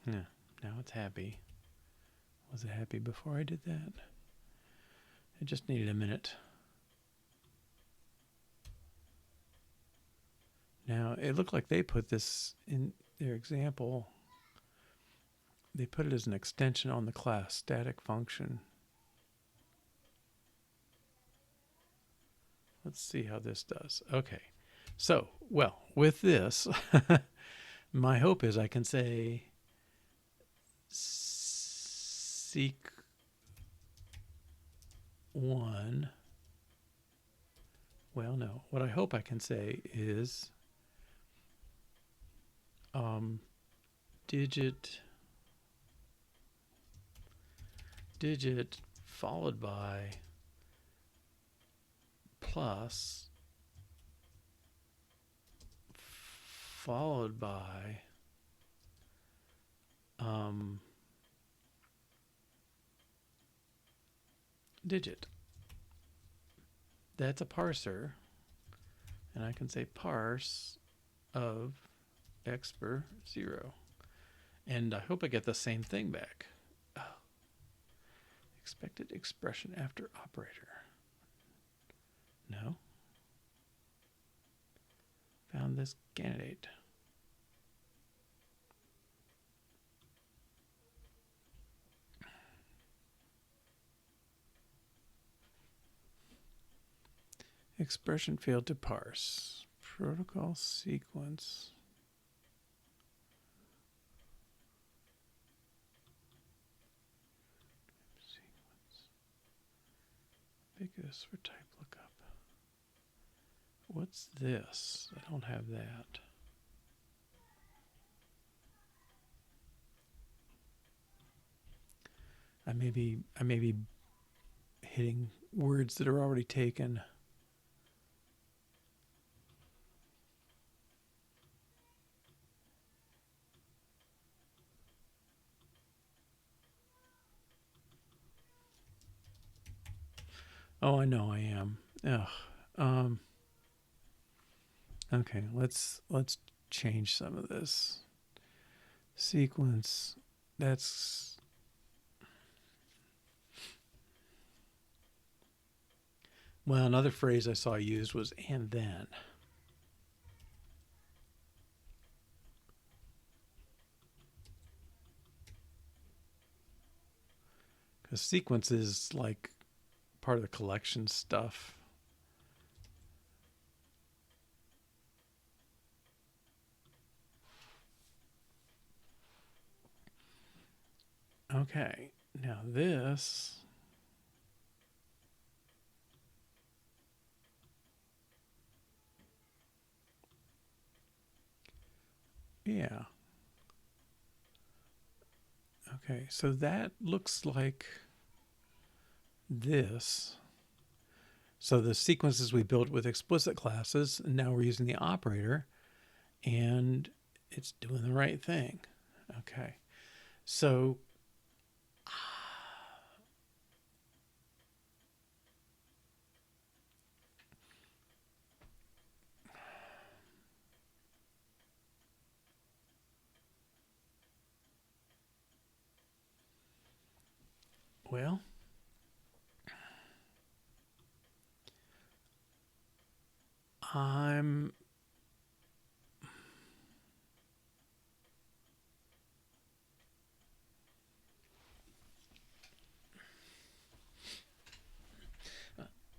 Speaker 1: Yeah, now it's happy. Was it happy before I did that? It just needed a minute. Now, it looked like they put this in their example. They put it as an extension on the class static function. Let's see how this does. Okay. So, well, with this, my hope is I can say seek1. Well, no. What I hope I can say is digit followed by plus followed by digit. That's a parser, and I can say parse of expr 0, and I hope I get the same thing back. Oh. Expected expression after operator. No. Found this candidate. Expression failed to parse. Protocol sequence. Ambiguous for type lookup. What's this? I don't have that. I may be hitting words that are already taken. Oh, I know I am. Ugh. Um, okay, let's change some of this. Sequence. That's well, another phrase I saw used was and then. Because sequence is like part of the collection stuff. Okay, now this. Yeah. Okay, so that looks like this. So the sequences we built with explicit classes, and now we're using the operator, and it's doing the right thing. Okay, so well, I'm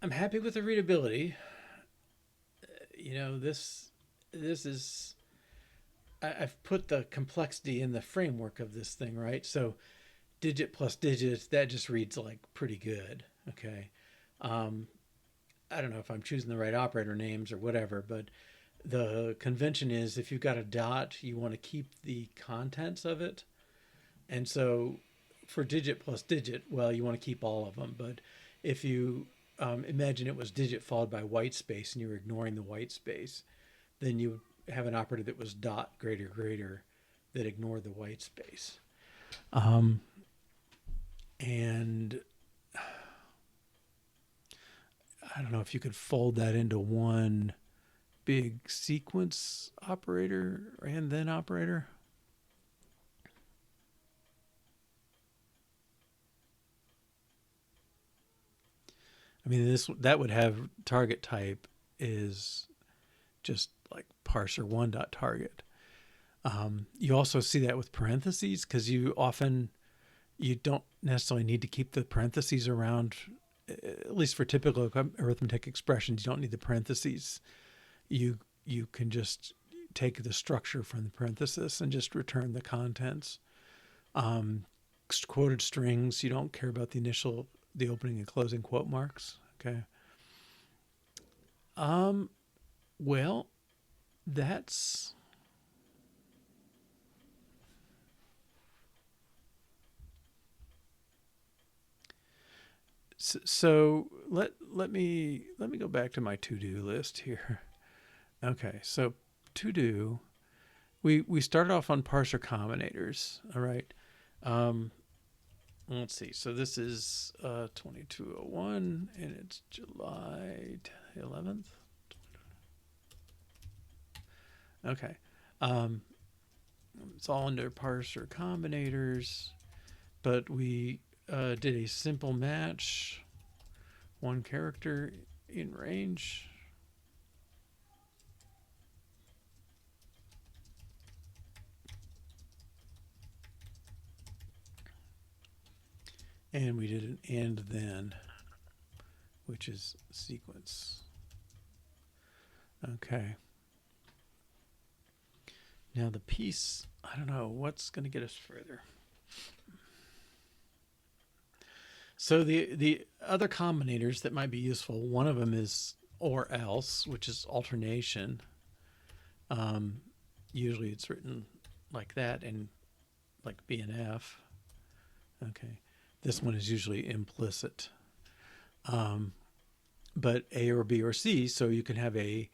Speaker 1: I'm happy with the readability. You know, this is I've put the complexity in the framework of this thing, right? So digit plus digit, that just reads like pretty good. Okay. Um, I don't know if I'm choosing the right operator names or whatever, but the convention is if you've got a dot, you want to keep the contents of it. And so for digit plus digit, well, you want to keep all of them. But if you imagine it was digit followed by white space and you were ignoring the white space, then you have an operator that was dot greater greater that ignored the white space. Um, and I don't know if you could fold that into one big sequence operator and then operator. I mean, this that would have target type is just like parser one dot target. You also see that with parentheses because you don't necessarily need to keep the parentheses around. At least for typical arithmetic expressions, you don't need the parentheses. You you can just take the structure from the parenthesis and just return the contents. Um, Quoted strings, you don't care about the opening and closing quote marks. Okay. Um, well, that's so. Let me go back to my to do list here. Okay, so to do, we started off on parser combinators. All right. Um, let's see. So this is 2201, and it's July 11th. Okay. Um, it's all under parser combinators, but we did a simple match, one character in range. And we did an and then, which is sequence. Okay. Now the piece, I don't know what's going to get us further. So the other combinators that might be useful, one of them is or else, which is alternation. Usually it's written like that and like B and F. Okay. This one is usually implicit. But A or B or C, so you can have a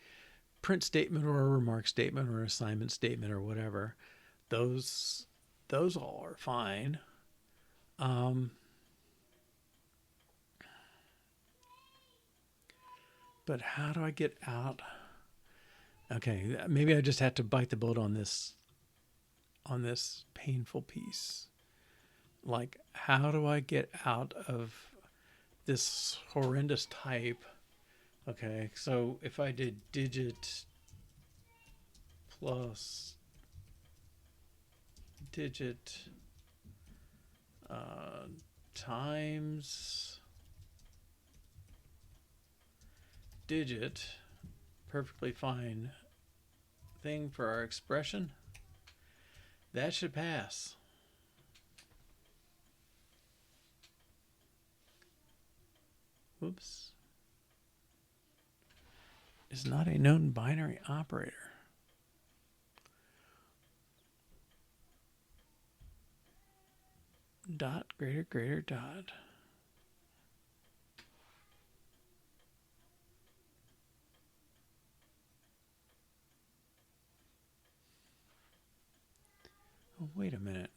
Speaker 1: print statement or a remark statement or an assignment statement or whatever. Those all are fine. Um, but how do I get out? Okay, maybe I just have to bite the bullet on this painful piece. Like, how do I get out of this horrendous type? Okay, so if I did digit plus digit times digit, perfectly fine thing for our expression, that should pass. Whoops. Is not a known binary operator. Dot greater dot. Oh, wait a minute.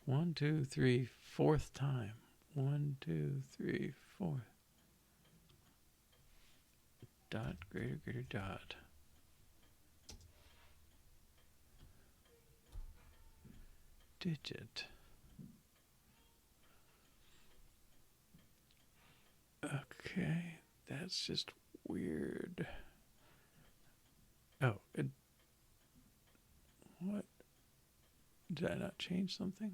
Speaker 1: One, two, three, fourth time. 1, 2, 3, 4. Dot greater dot. Digit. Okay, that's just weird. Oh, what? Did I not change something?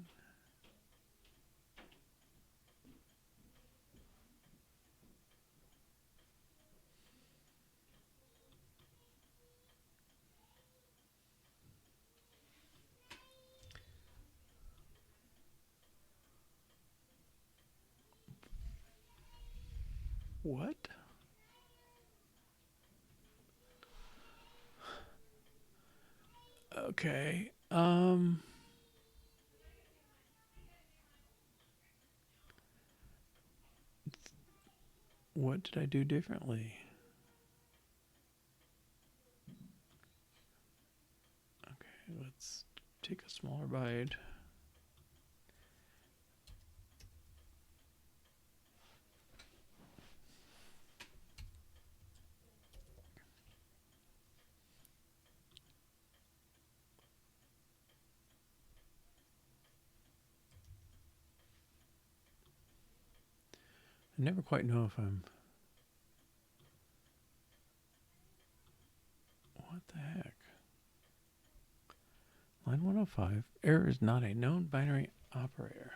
Speaker 1: What? Okay. What did I do differently? Okay, let's take a smaller bite. I never quite know if I'm... What the heck? Line 105, error is not a known binary operator.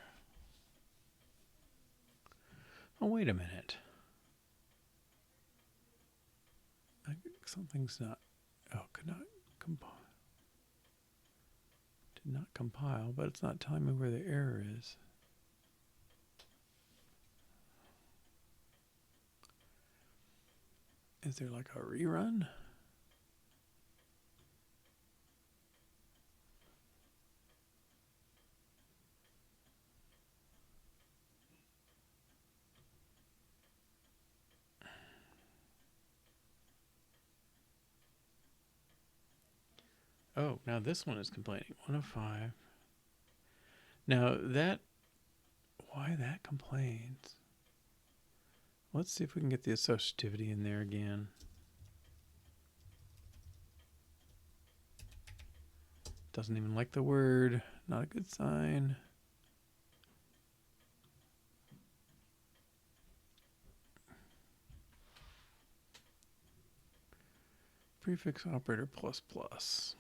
Speaker 1: Oh, wait a minute. Something's not... Oh, could not compile. Did not compile, but it's not telling me where the error is. Is there like a rerun? Oh, now this one is complaining. 105. Now that... Why that complains? Let's see if we can get the associativity in there again. Doesn't even like the word. Not a good sign. Prefix operator plus plus.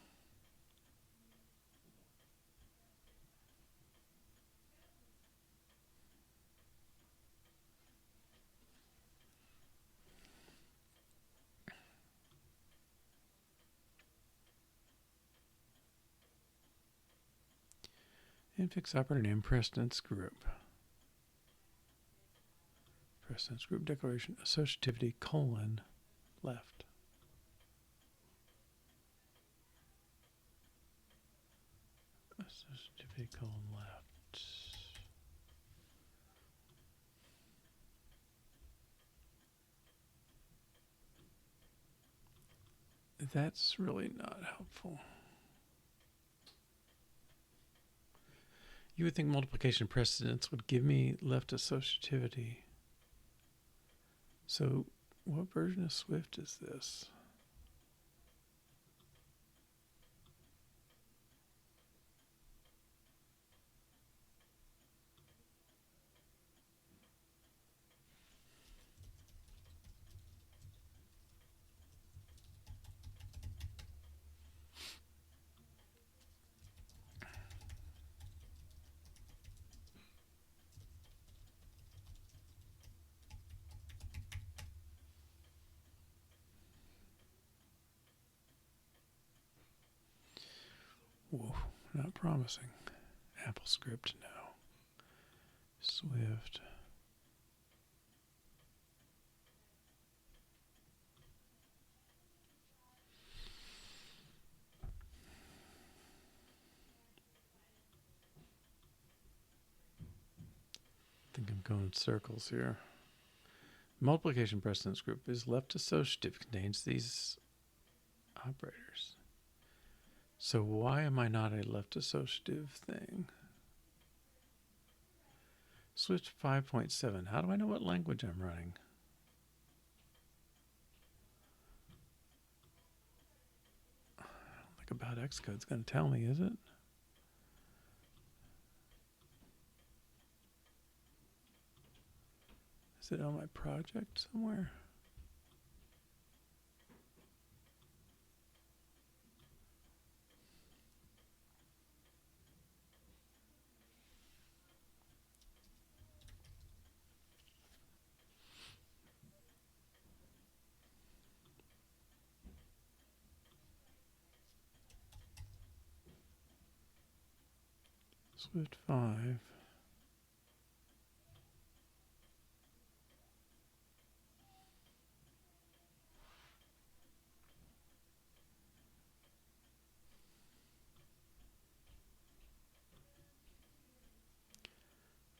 Speaker 1: Infix operator name precedence group. Precedence group declaration associativity colon left. Associativity colon left. That's really not helpful. You would think multiplication precedence would give me left associativity. So what version of Swift is this? Whoa, not promising. AppleScript, no. Swift. I think I'm going in circles here. Multiplication precedence group is left associative, contains these operators. So why am I not a left associative thing? Swift 5.7. How do I know what language I'm running? I don't think about Xcode's going to tell me, is it? Is it on my project somewhere? Swift 5.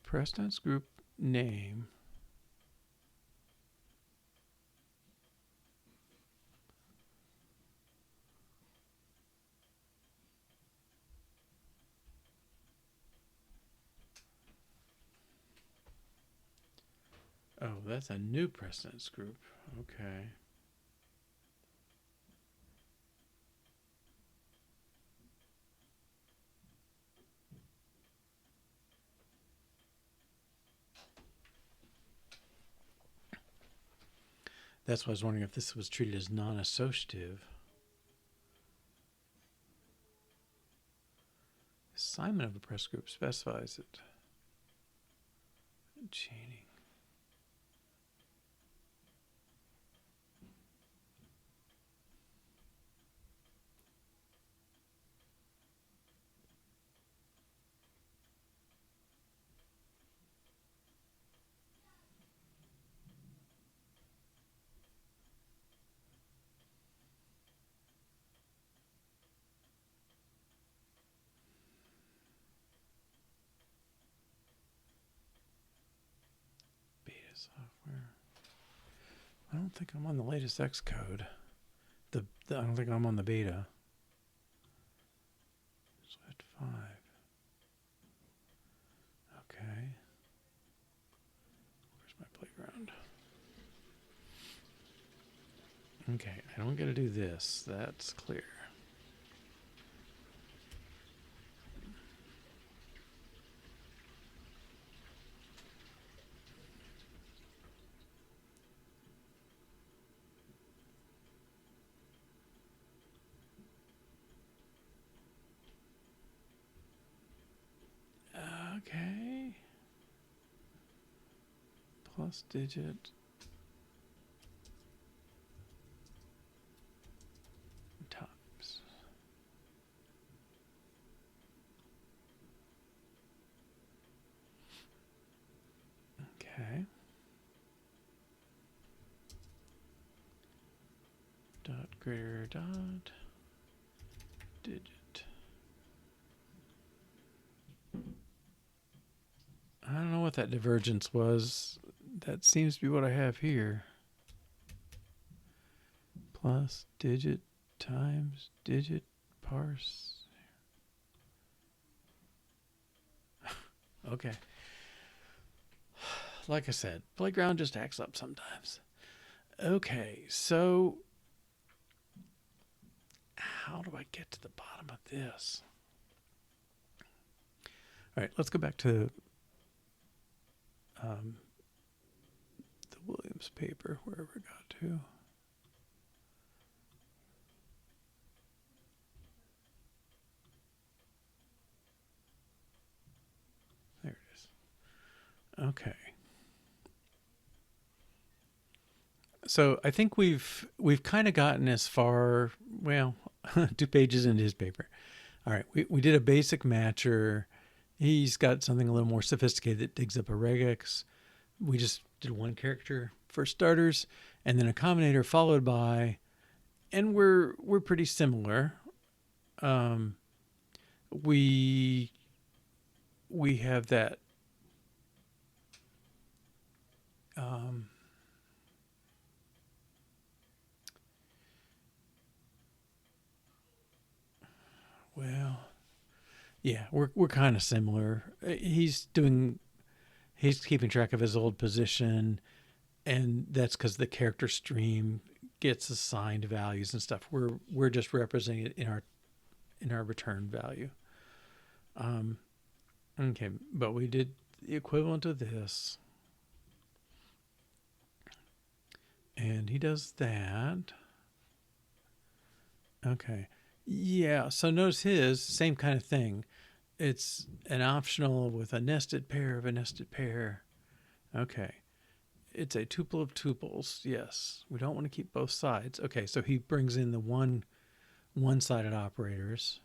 Speaker 1: Precedence group name. Oh, that's a new precedence group. Okay. That's why I was wondering if this was treated as non-associative. Assignment of a press group specifies it. Chaining. Software. I don't think I'm on the latest Xcode. I don't think I'm on the beta. Swift 5. Okay. Where's my playground? Okay, I don't get to do this. That's clear. Okay. Plus digit. Times. Okay. Dot greater dot digit. I don't know what that divergence was. That seems to be what I have here. Plus digit times digit parse. Okay. Like I said, playground just acts up sometimes. Okay, so how do I get to the bottom of this? All right, let's go back to the Williams paper, wherever it got to. There it is. Okay. So I think we've kind of gotten as far, well, 2 pages into his paper. All right, we did a basic matcher. He's got something a little more sophisticated that digs up a regex. We just did 1 character for starters, and then a combinator followed by, and we're pretty similar. We have that well, yeah, we're kind of similar. He's keeping track of his old position, and that's because the character stream gets assigned values and stuff. We're just representing it in our return value. Okay, but we did the equivalent of this, and he does that. Okay, yeah. So notice his same kind of thing. It's an optional with a nested pair of a nested pair. Okay. It's a tuple of tuples. Yes. We don't want to keep both sides. Okay, so he brings in the one-sided operators.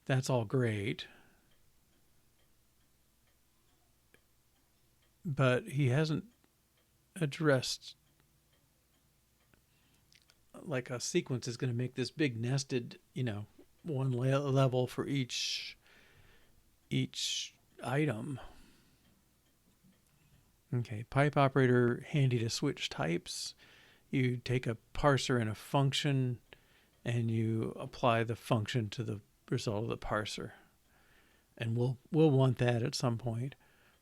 Speaker 1: That's all great. But he hasn't addressed like a sequence is going to make this big nested, one level for each item. Okay, pipe operator, handy to switch types. You take a parser and a function, and you apply the function to the result of the parser. And we'll want that at some point.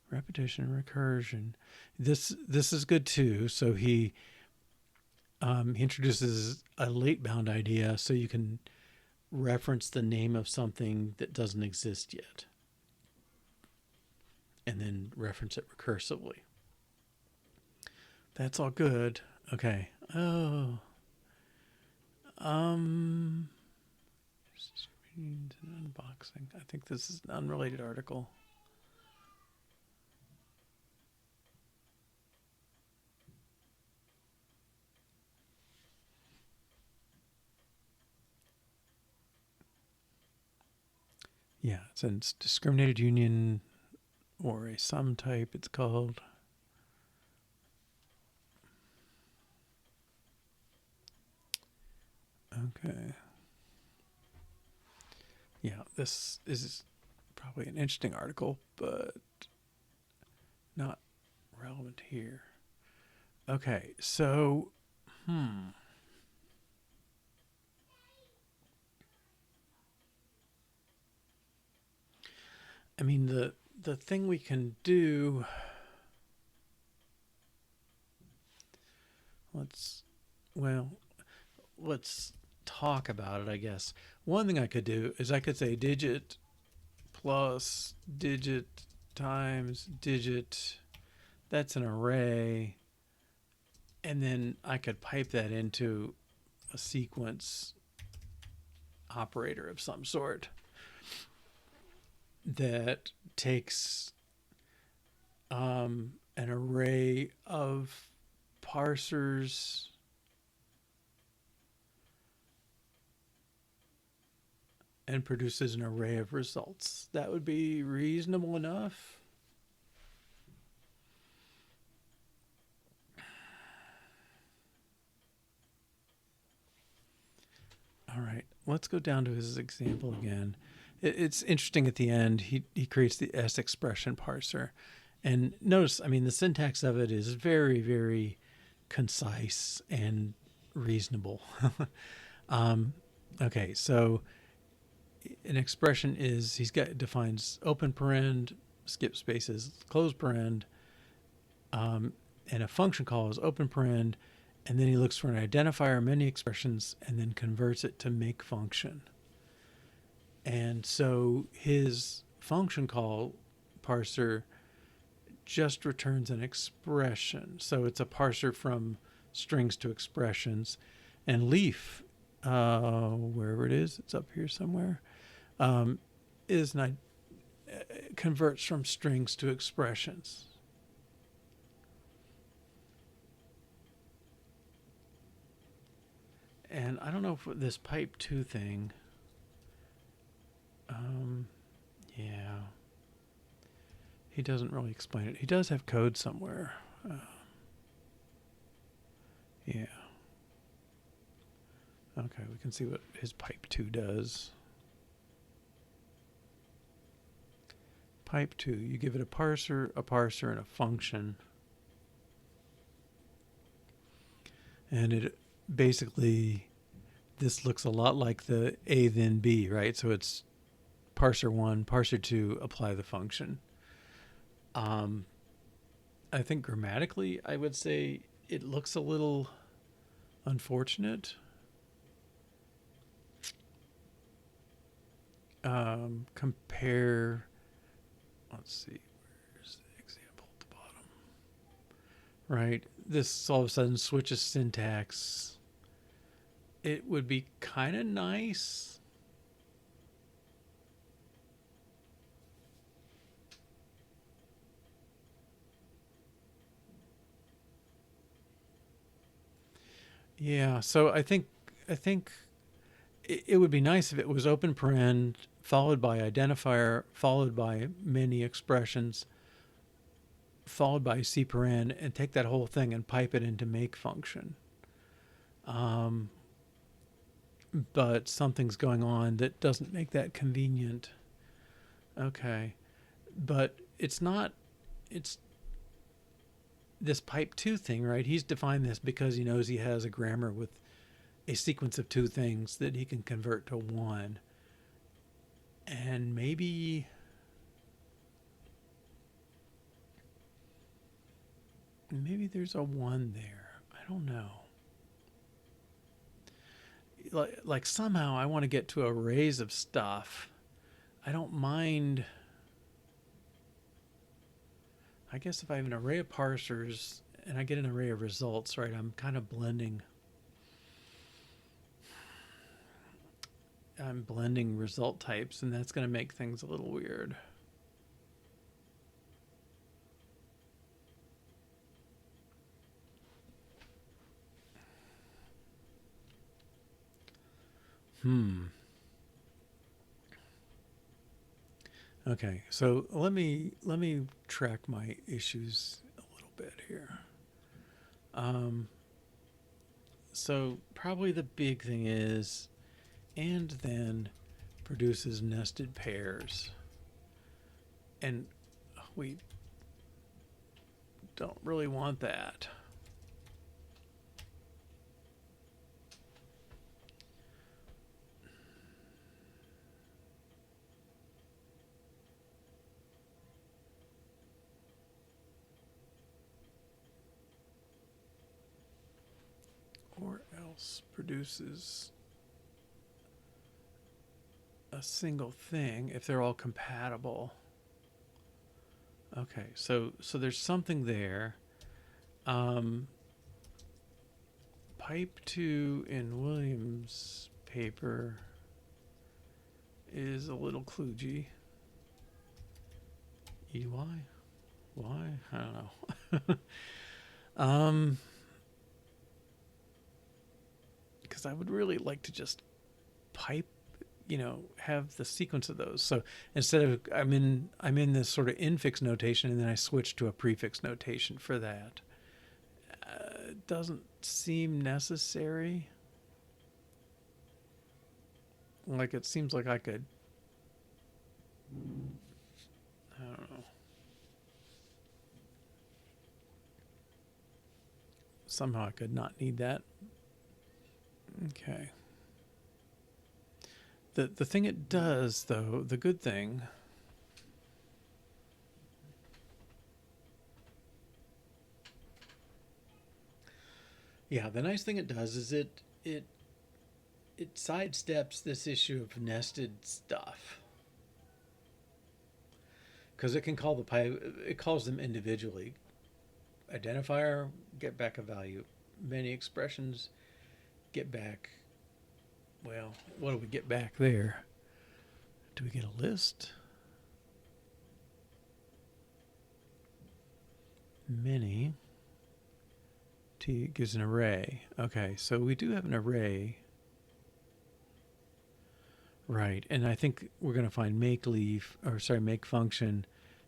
Speaker 1: Repetition, recursion. This is good too. So he introduces a late bound idea, so you can reference the name of something that doesn't exist yet, and then reference it recursively. That's all good. Okay. Oh. Unboxing. I think this is an unrelated article. Yeah, it's a discriminated union or a sum type, it's called. Okay. Yeah, this is probably an interesting article, but not relevant here. Okay, so, I mean, the thing we can do, let's talk about it, I guess. One thing I could do is I could say digit plus digit times digit. That's an array. And then I could pipe that into a sequence operator of some sort that takes an array of parsers and produces an array of results. That would be reasonable enough. All right, let's go down to his example again. It's interesting at the end, he creates the S expression parser. And notice, I mean, the syntax of it is very, very concise and reasonable. Okay, so an expression is defines open paren, skip spaces, close paren, and a function call is open paren, and then he looks for an identifier, many expressions, and then converts it to make function. And so his function call parser just returns an expression. So it's a parser from strings to expressions. And leaf, wherever it is, it's up here somewhere, converts from strings to expressions. And I don't know if this pipe 2 thing, yeah, he doesn't really explain it. He does have code somewhere. Yeah. Okay, we can see what his pipe 2 does. Pipe 2, you give it a parser, and a function. And it basically, this looks a lot like the A then B, right? So it's parser 1, parser 2, apply the function. I think grammatically, I would say it looks a little unfortunate. Compare, let's see, where's the example at the bottom? Right, this all of a sudden switches syntax. It would be kind of nice. Yeah, so I think it would be nice if it was open paren followed by identifier followed by many expressions followed by cparen, and take that whole thing and pipe it into make function. But something's going on that doesn't make that convenient. Okay, but it's this pipe 2 thing, right? He's defined this because he knows he has a grammar with a sequence of 2 things that he can convert to 1. And maybe there's a 1 there. I don't know. Like somehow I want to get to arrays of stuff. I don't mind. I guess if I have an array of parsers and I get an array of results, right, I'm kind of blending. I'm blending result types, and that's going to make things a little weird. Okay, so let me track my issues a little bit here. So probably the big thing is, and then produces nested pairs, and we don't really want that. Or else produces a single thing if they're all compatible. Okay, so there's something there. Pipe 2 in Williams' paper is a little kludgy. EY? Why? I don't know. Because I would really like to just pipe, have the sequence of those. So instead of I'm in this sort of infix notation, and then I switch to a prefix notation for that. It doesn't seem necessary. Like, it seems like I could, I don't know. Somehow I could not need that. Okay. The thing it does, though, the good thing, Yeah, the nice thing it does is it sidesteps this issue of nested stuff because it can call the pipe. It calls them individually. Identifier, get back a value. Many expressions, get back. Well, what do we get back there? Do we get a list? Many. T gives an array. Okay, so we do have an array. Right, and I think we're going to find make function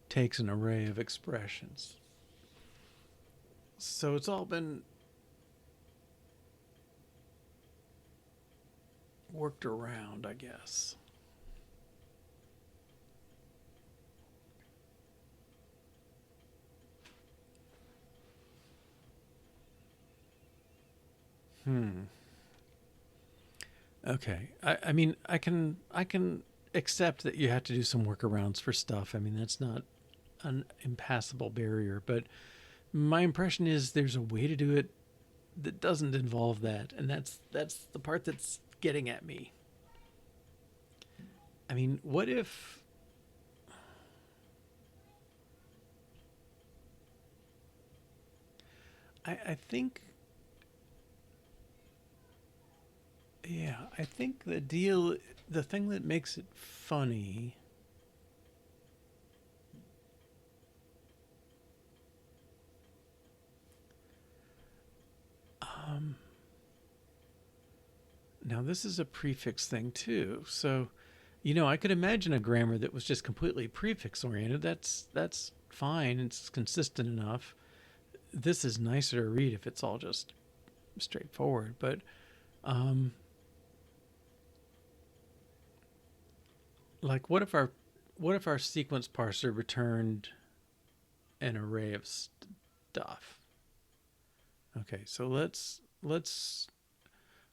Speaker 1: takes an array of expressions. So it's all been worked around, I guess. Okay. I mean, I can accept that you have to do some workarounds for stuff. I mean, that's not an impassable barrier, but my impression is there's a way to do it that doesn't involve that, and that's the part that's getting at me. I mean, what if I think yeah, I think the thing that makes it funny. Um, Now this is a prefix thing too, so I could imagine a grammar that was just completely prefix oriented. That's fine. It's consistent enough. This is nicer to read if it's all just straightforward. But um, like, what if our sequence parser returned an array of stuff? Okay, so let's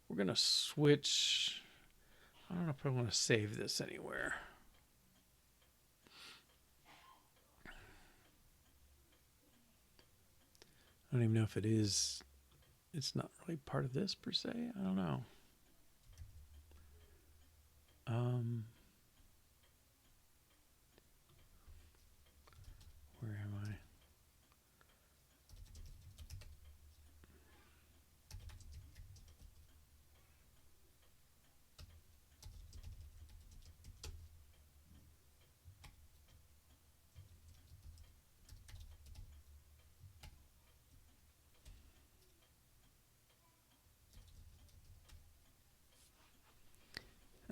Speaker 1: we're gonna switch. I don't know if I want to save this anywhere. I don't even know if it is. It's not really part of this per se. I don't know. Um, where am I?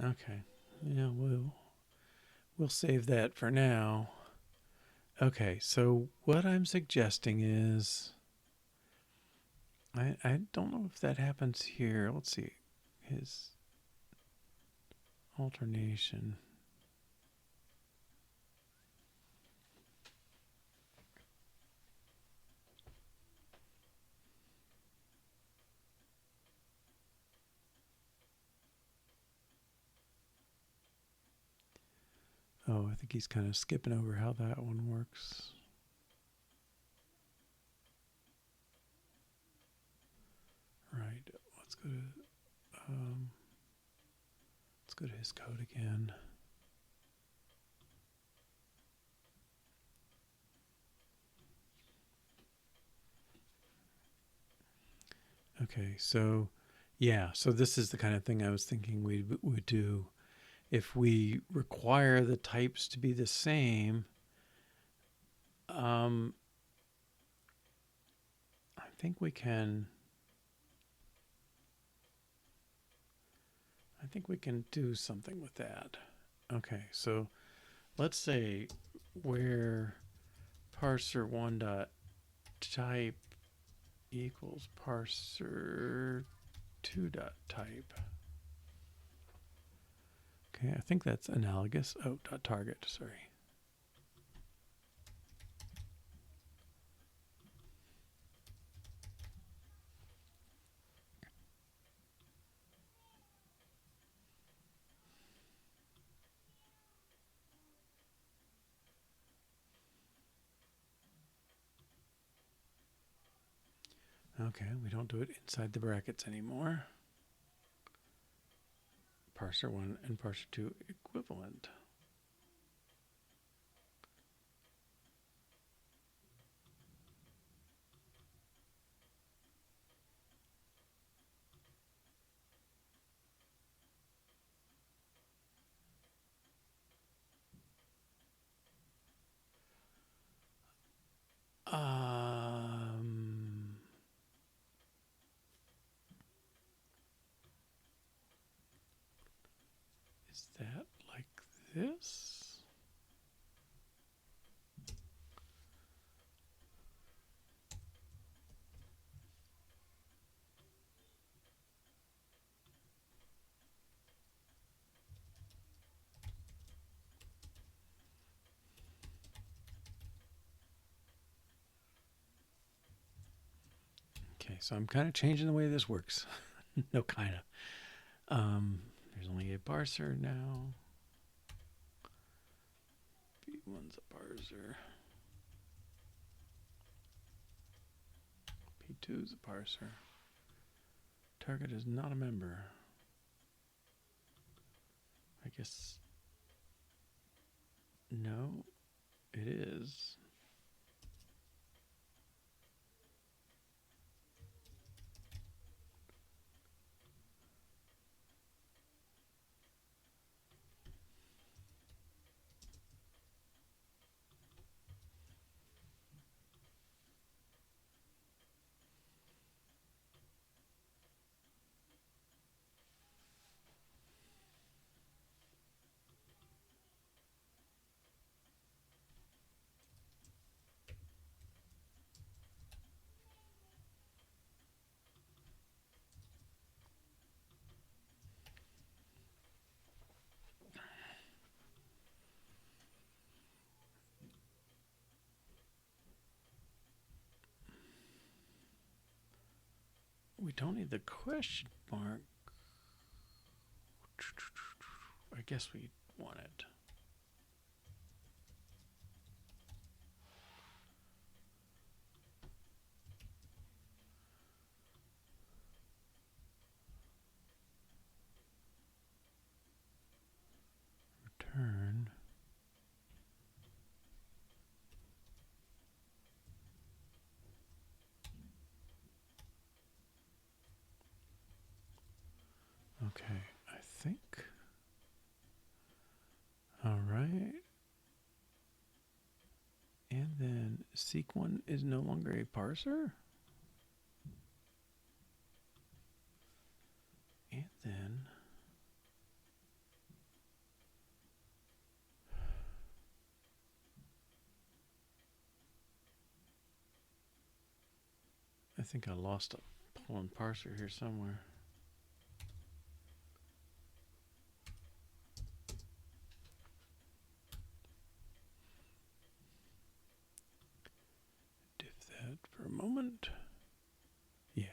Speaker 1: Okay. Yeah, we'll save that for now. Okay, so what I'm suggesting is I don't know if that happens here. Let's see. His alternation. Oh, I think he's kind of skipping over how that one works. Right. Let's go to um, let's go to his code again. Okay, so yeah, so this is the kind of thing I was thinking we would do if we require the types to be the same. Um, I think we can. I think we can do something with that. Okay, so let's say where parser1 dot type equals parser2 dot type. Okay, I think that's analogous. Oh, dot target, sorry. Okay, we don't do it inside the brackets anymore. Parser 1 and parser 2 equivalent. Is that like this? Okay, so I'm kind of changing the way this works. No, kind of. There's only a parser now. P1's a parser. P2's a parser. Target is not a member. I guess. No, it is. We don't need the question mark. I guess we want it. Return. Okay, I think. All right. And then seq1 is no longer a parser. And then I think I lost a pollen parser here somewhere. Diff that for a moment. Yeah.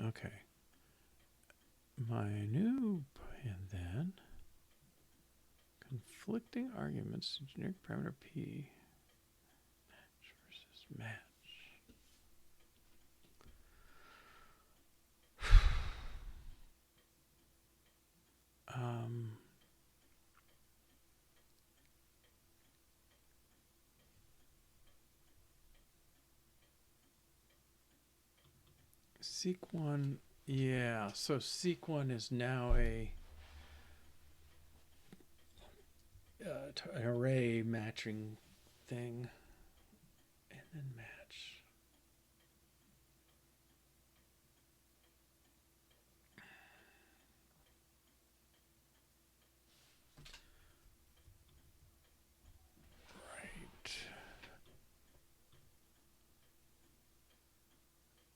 Speaker 1: Okay. My new, and then conflicting arguments, generic parameter P, match versus match. Seq1, yeah, so Seq1 is now an array matching thing, and then match. Right.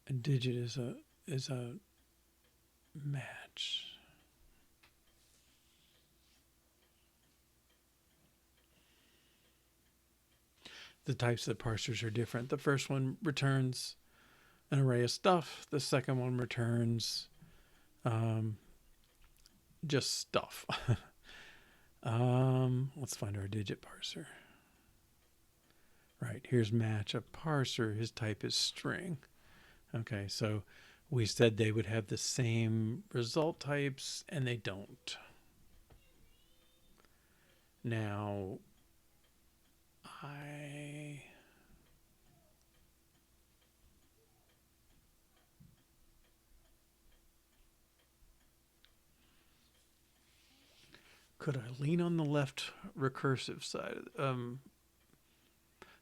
Speaker 1: And digit is a match. The types of parsers are different. The first one returns an array of stuff. The second one returns just stuff. Let's find our digit parser. Right, here's match of parser. His type is string. Okay, so we said they would have the same result types, and they don't. Now, could I lean on the left recursive side?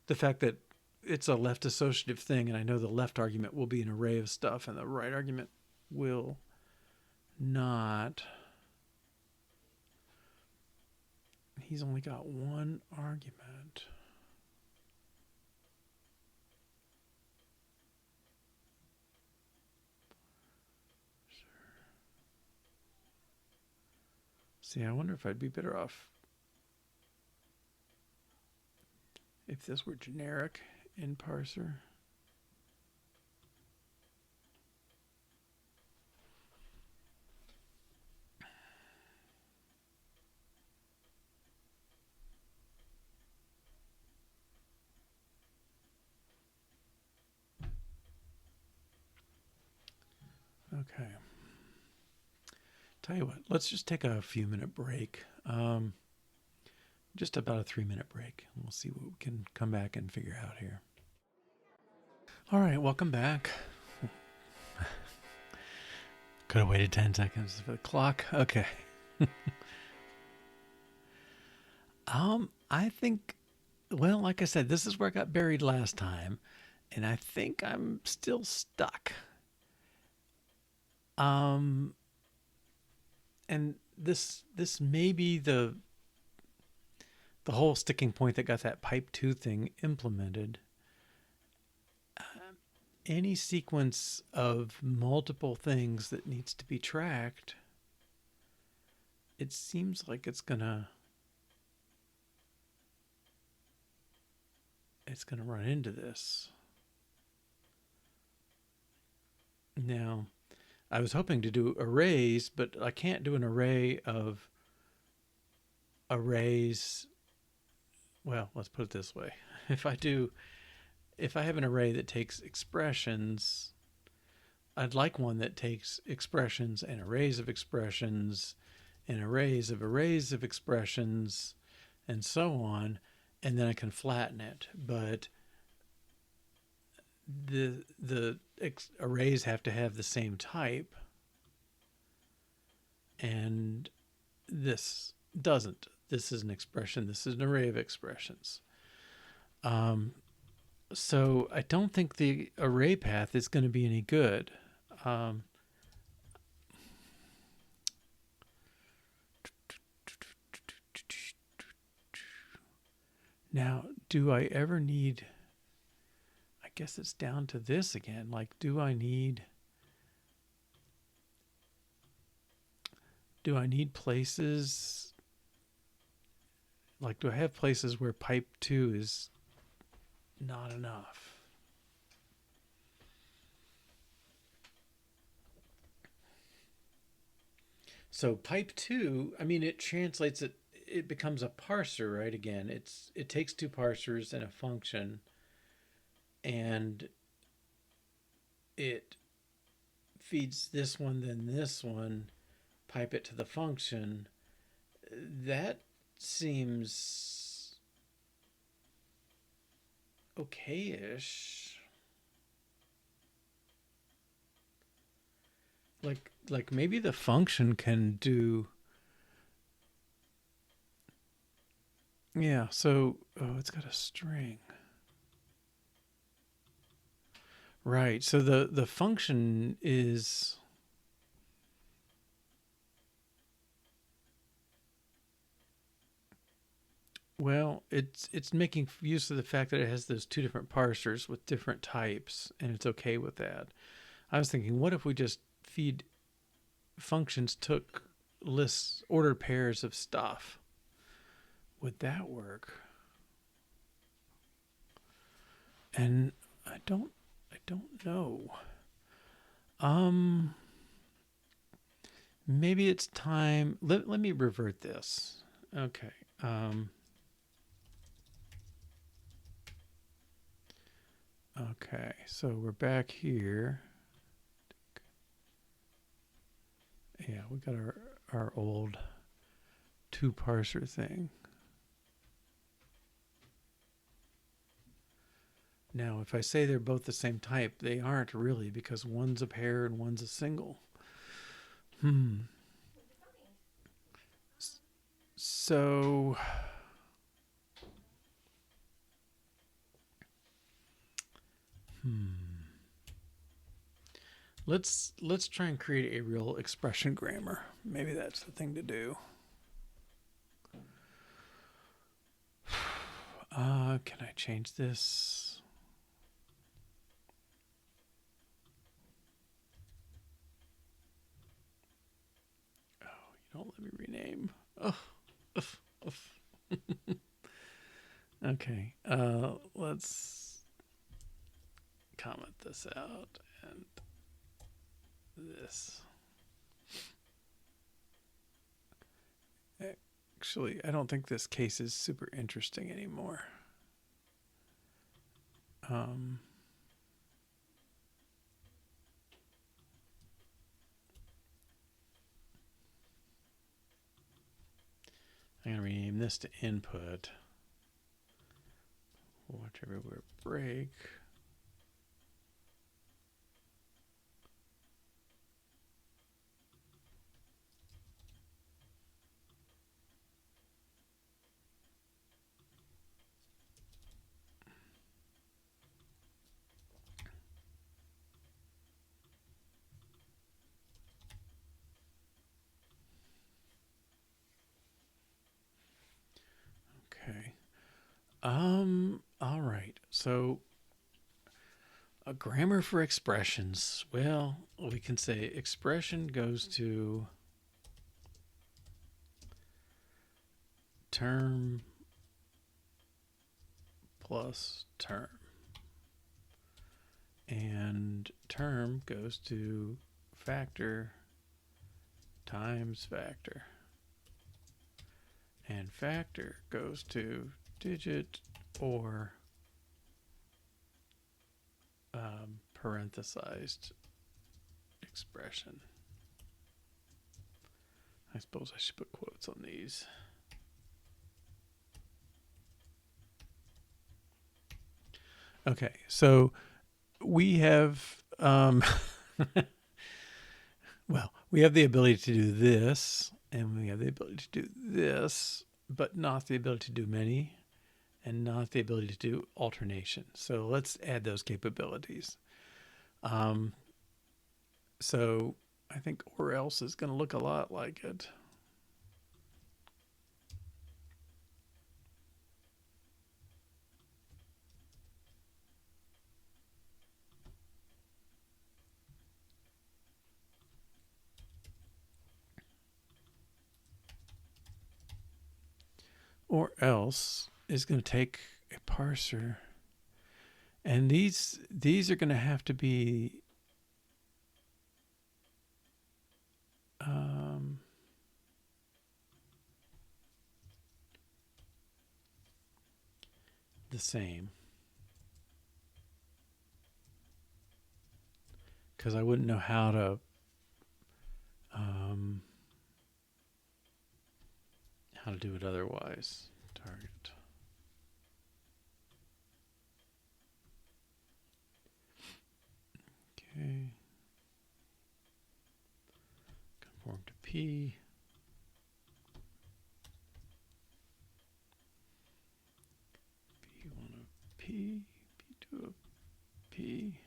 Speaker 1: The fact that it's a left associative thing, and I know the left argument will be an array of stuff, and the right argument will not. He's only got one argument. See, I wonder if I'd be better off if this were generic in parser. Okay. Tell you what, let's just take a few minute break. Just about a 3-minute break. We'll see what we can come back and figure out here. All right, welcome back. Could have waited 10 seconds for the clock. Okay. I think, well, like I said, this is where I got buried last time, and I think I'm still stuck. And this may be the whole sticking point that got that pipe 2 thing implemented. Any sequence of multiple things that needs to be tracked, it seems like it's gonna run into this. Now, I was hoping to do arrays, but I can't do an array of arrays. Well, let's put it this way. If I have an array that takes expressions, I'd like one that takes expressions and arrays of expressions and arrays of expressions and so on, and then I can flatten it. But the arrays have to have the same type, and this doesn't. This is an expression. This is an array of expressions. So I don't think the array path is going to be any good. Now, do I ever need, I guess it's down to this again. Like, do I need places? Like, do I have places where pipe 2 is not enough? So pipe 2, I mean, it translates it. It becomes a parser, right? Again, it takes 2 parsers and a function, and it feeds this one, then this one, pipe it to the function. That seems okay-ish. Like maybe the function can do. Yeah, so it's got a string. Right. So the function is, well, it's making use of the fact that it has those 2 different parsers with different types, and it's okay with that. I was thinking, what if we just feed functions took lists, ordered pairs of stuff? Would that work? And I don't know. Maybe it's time. Let me revert this. Okay. Okay, so we're back here. Yeah, we got our old 2-parser thing. Now, if I say they're both the same type, they aren't really, because one's a pair and one's a single. So, let's try and create a real expression grammar. Maybe that's the thing to do. Can I change this? Oh, you don't let me rename. Oh, okay. Let's comment this out and this. Actually, I don't think this case is super interesting anymore. I'm going to rename this to input. Watch everywhere break. Okay. All right. So a grammar for expressions. Well, we can say expression goes to term plus term. And term goes to factor times factor. And factor goes to digit or parenthesized expression. I suppose I should put quotes on these. Okay, so we have, well, we have the ability to do this, and we have the ability to do this, but not the ability to do many, and not the ability to do alternation. So let's add those capabilities. So I think or else is going to look a lot like it. Or else is going to take a parser, and these are going to have to be the same, because I wouldn't know how to do it otherwise. Target. Okay. Conform to P. P1 of P. P2 of P.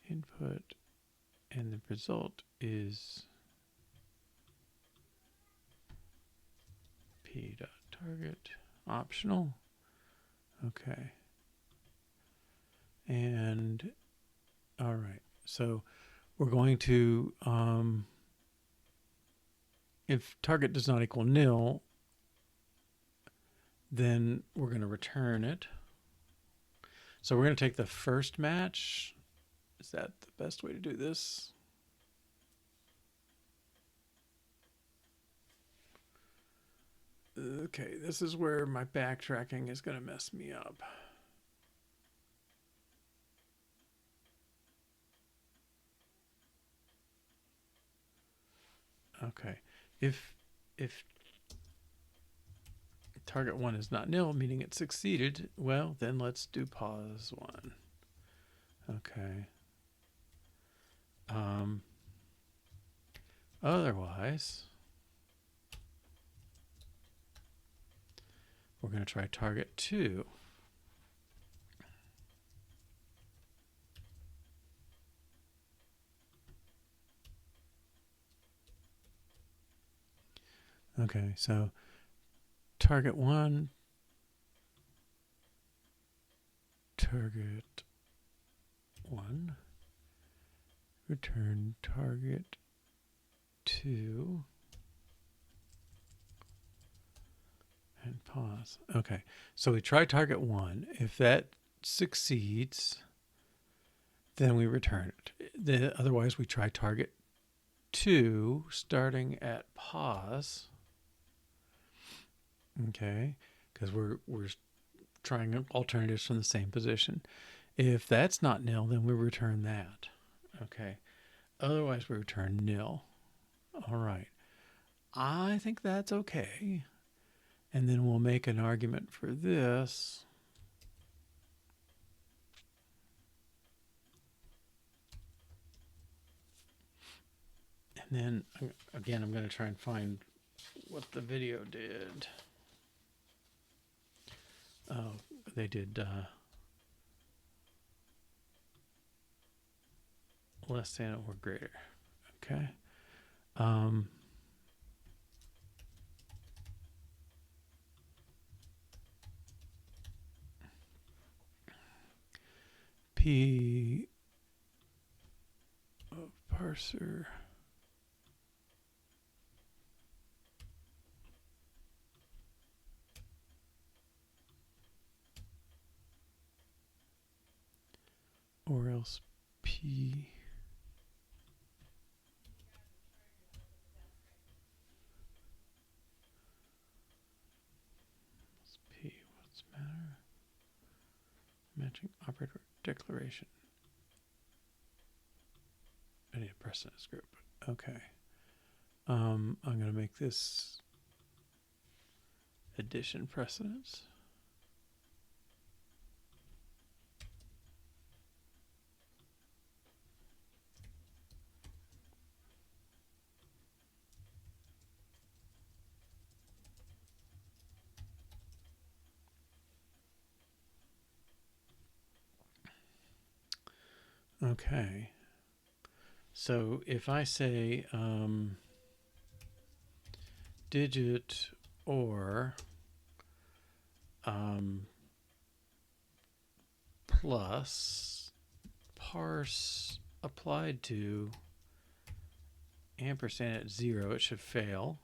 Speaker 1: Input. And the result is P dot target. Optional. Okay. And all right. So we're going to, if target does not equal nil, then we're going to return it. So we're going to take the first match. Is that the best way to do this? Okay, this is where my backtracking is going to mess me up. Okay. If target 1 is not nil, meaning it succeeded, well, then let's do pause 1. Okay. Otherwise, we're going to try target 2. Okay, so target 1, target 1, return target 2, and pause. Okay, so we try target 1. If that succeeds, then we return it. Otherwise, we try target 2, starting at pause. Okay, because we're trying alternatives from the same position. If that's not nil, then we return that. Okay, otherwise we return nil. All right, I think that's okay. And then we'll make an argument for this. And then, again, I'm going to try and find what the video did. Oh, they did less than or greater. Okay. P of parser or else P what's the matter? Matching operator declaration. I need a precedence group. Okay. I'm going to make this addition precedence. Okay. So if I say digit or plus parse applied to ampersand at 0, it should fail.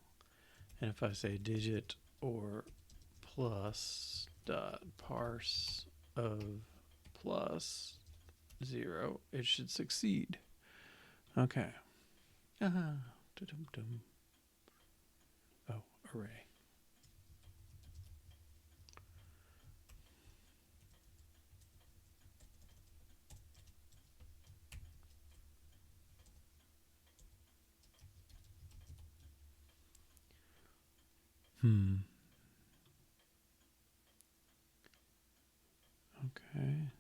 Speaker 1: And if I say digit or plus dot parse of plus 0, it should succeed. Okay. Oh, array. Okay.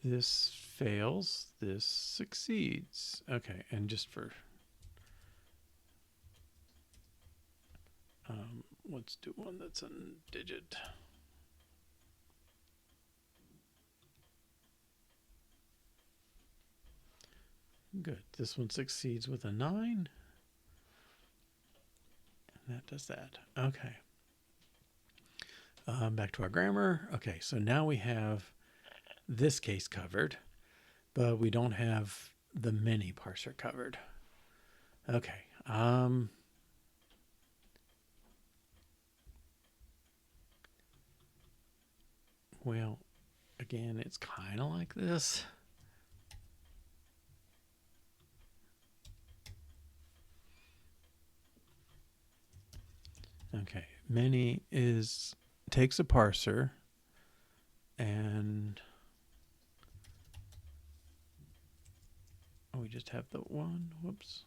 Speaker 1: This fails. This succeeds. Okay, and just for let's do one that's a digit. Good. This one succeeds with a 9. And that does that. Okay. Back to our grammar. Okay, so now we have this case covered, but we don't have the many parser covered. Okay. Well, again, it's kind of like this. Okay, many takes a parser and we just have the one. Whoops.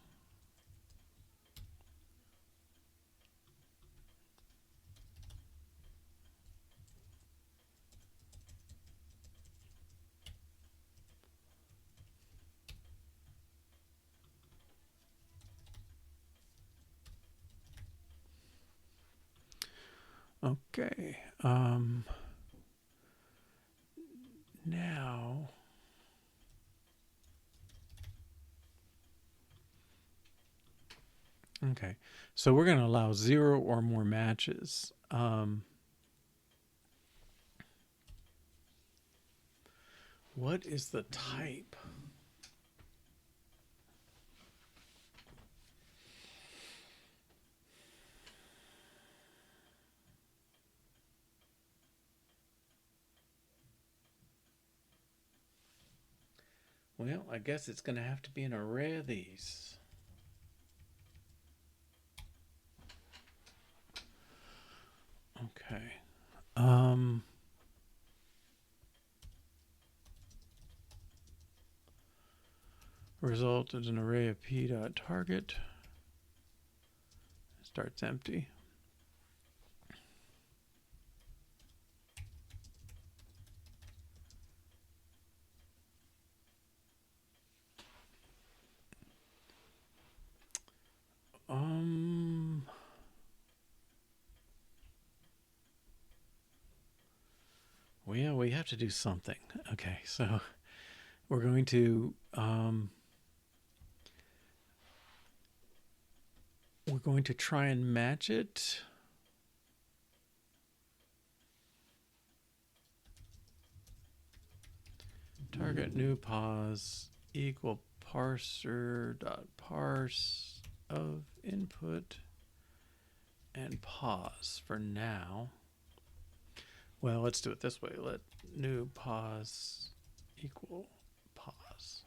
Speaker 1: Okay. Now, okay. So we're going to allow 0 or more matches. What is the type? Well, I guess it's going to have to be an array of these. Okay. Result is an array of p.target. Starts empty. Well, we have to do something. Okay, so we're going to try and match it. Target new pause equal parser dot parse of input and pause for now. Well, let's do it this way. Let new pause equal pause.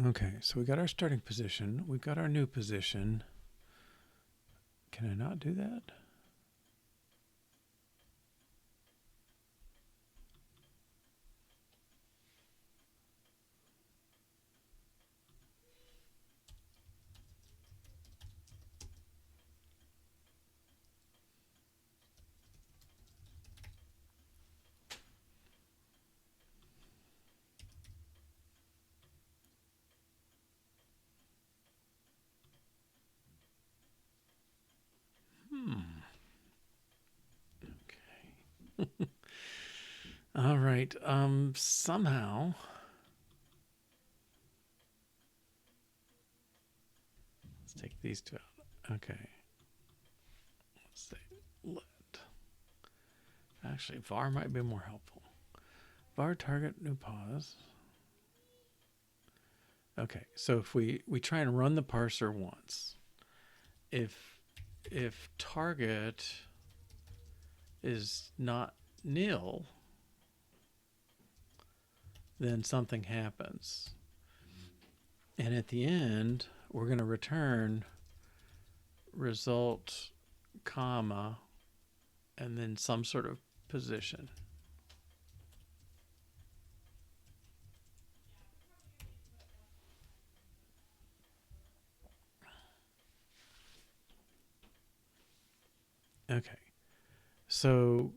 Speaker 1: Okay, so we got our starting position. We've got our new position. Can I not do that? Okay. All right. Somehow. Let's take these two out. Okay. Let's say let. Actually, var might be more helpful. Var target new pause. Okay, so if we try and run the parser once, if target is not nil, then something happens. And at the end, we're going to return result, comma, and then some sort of position. Okay, so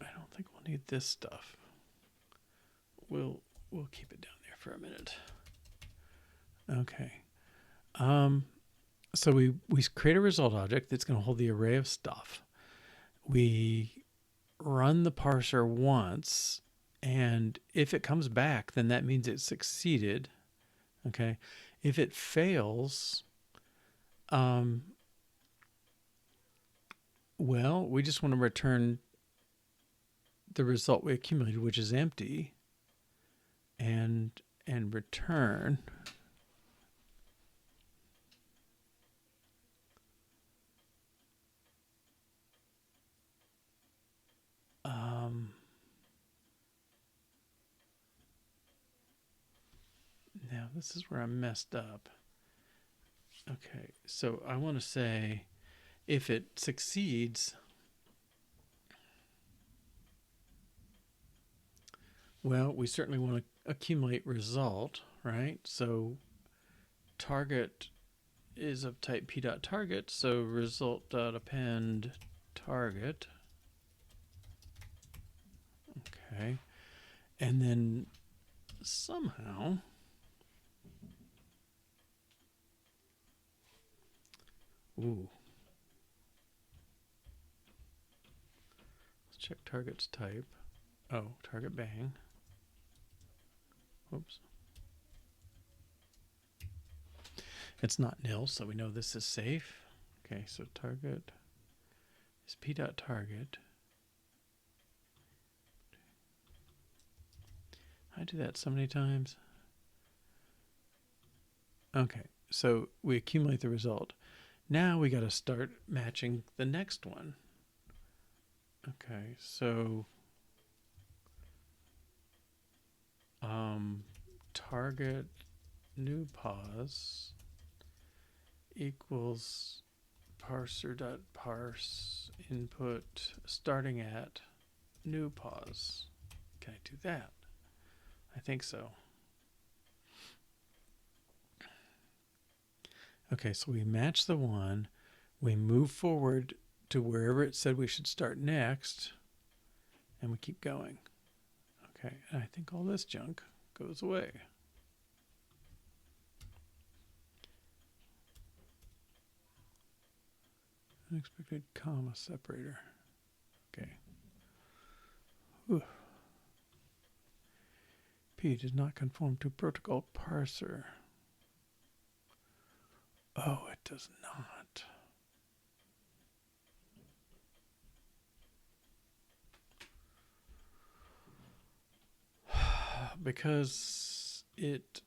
Speaker 1: I don't think we'll need this stuff. We'll keep it down there for a minute. Okay. So we create a result object that's going to hold the array of stuff. We run the parser once, and if it comes back, then that means it succeeded. Okay. If it fails, well, we just want to return the result we accumulated, which is empty, and return now this is where I messed up. Okay, so I want to say if it succeeds, well, we certainly want to accumulate result, right? So target is of type p.target, so result.append target. Okay. And then somehow let's check target's type. Oh, target bang. Oops. It's not nil, so we know this is safe. Okay, so target is p.target. I do that so many times. Okay, so we accumulate the result. Now we got to start matching the next one. Okay, so target new pause equals parser.parse input starting at new pause. Can I do that? I think so. Okay, so we match the one, we move forward to wherever it said we should start next, and we keep going. Okay, and I think all this junk goes away. Unexpected comma separator. Okay. Whew. P does not conform to protocol parser. Oh, it does not. Because it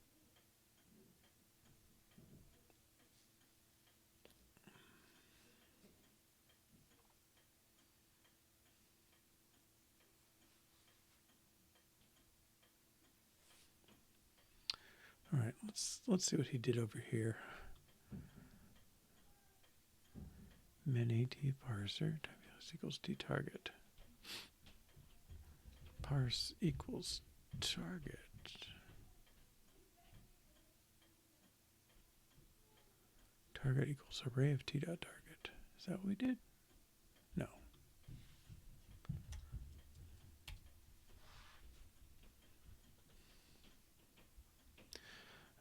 Speaker 1: all right, let's see what he did over here. Many t parser equals t target. Parse equals target. Target equals array of t.target. Is that what we did? No.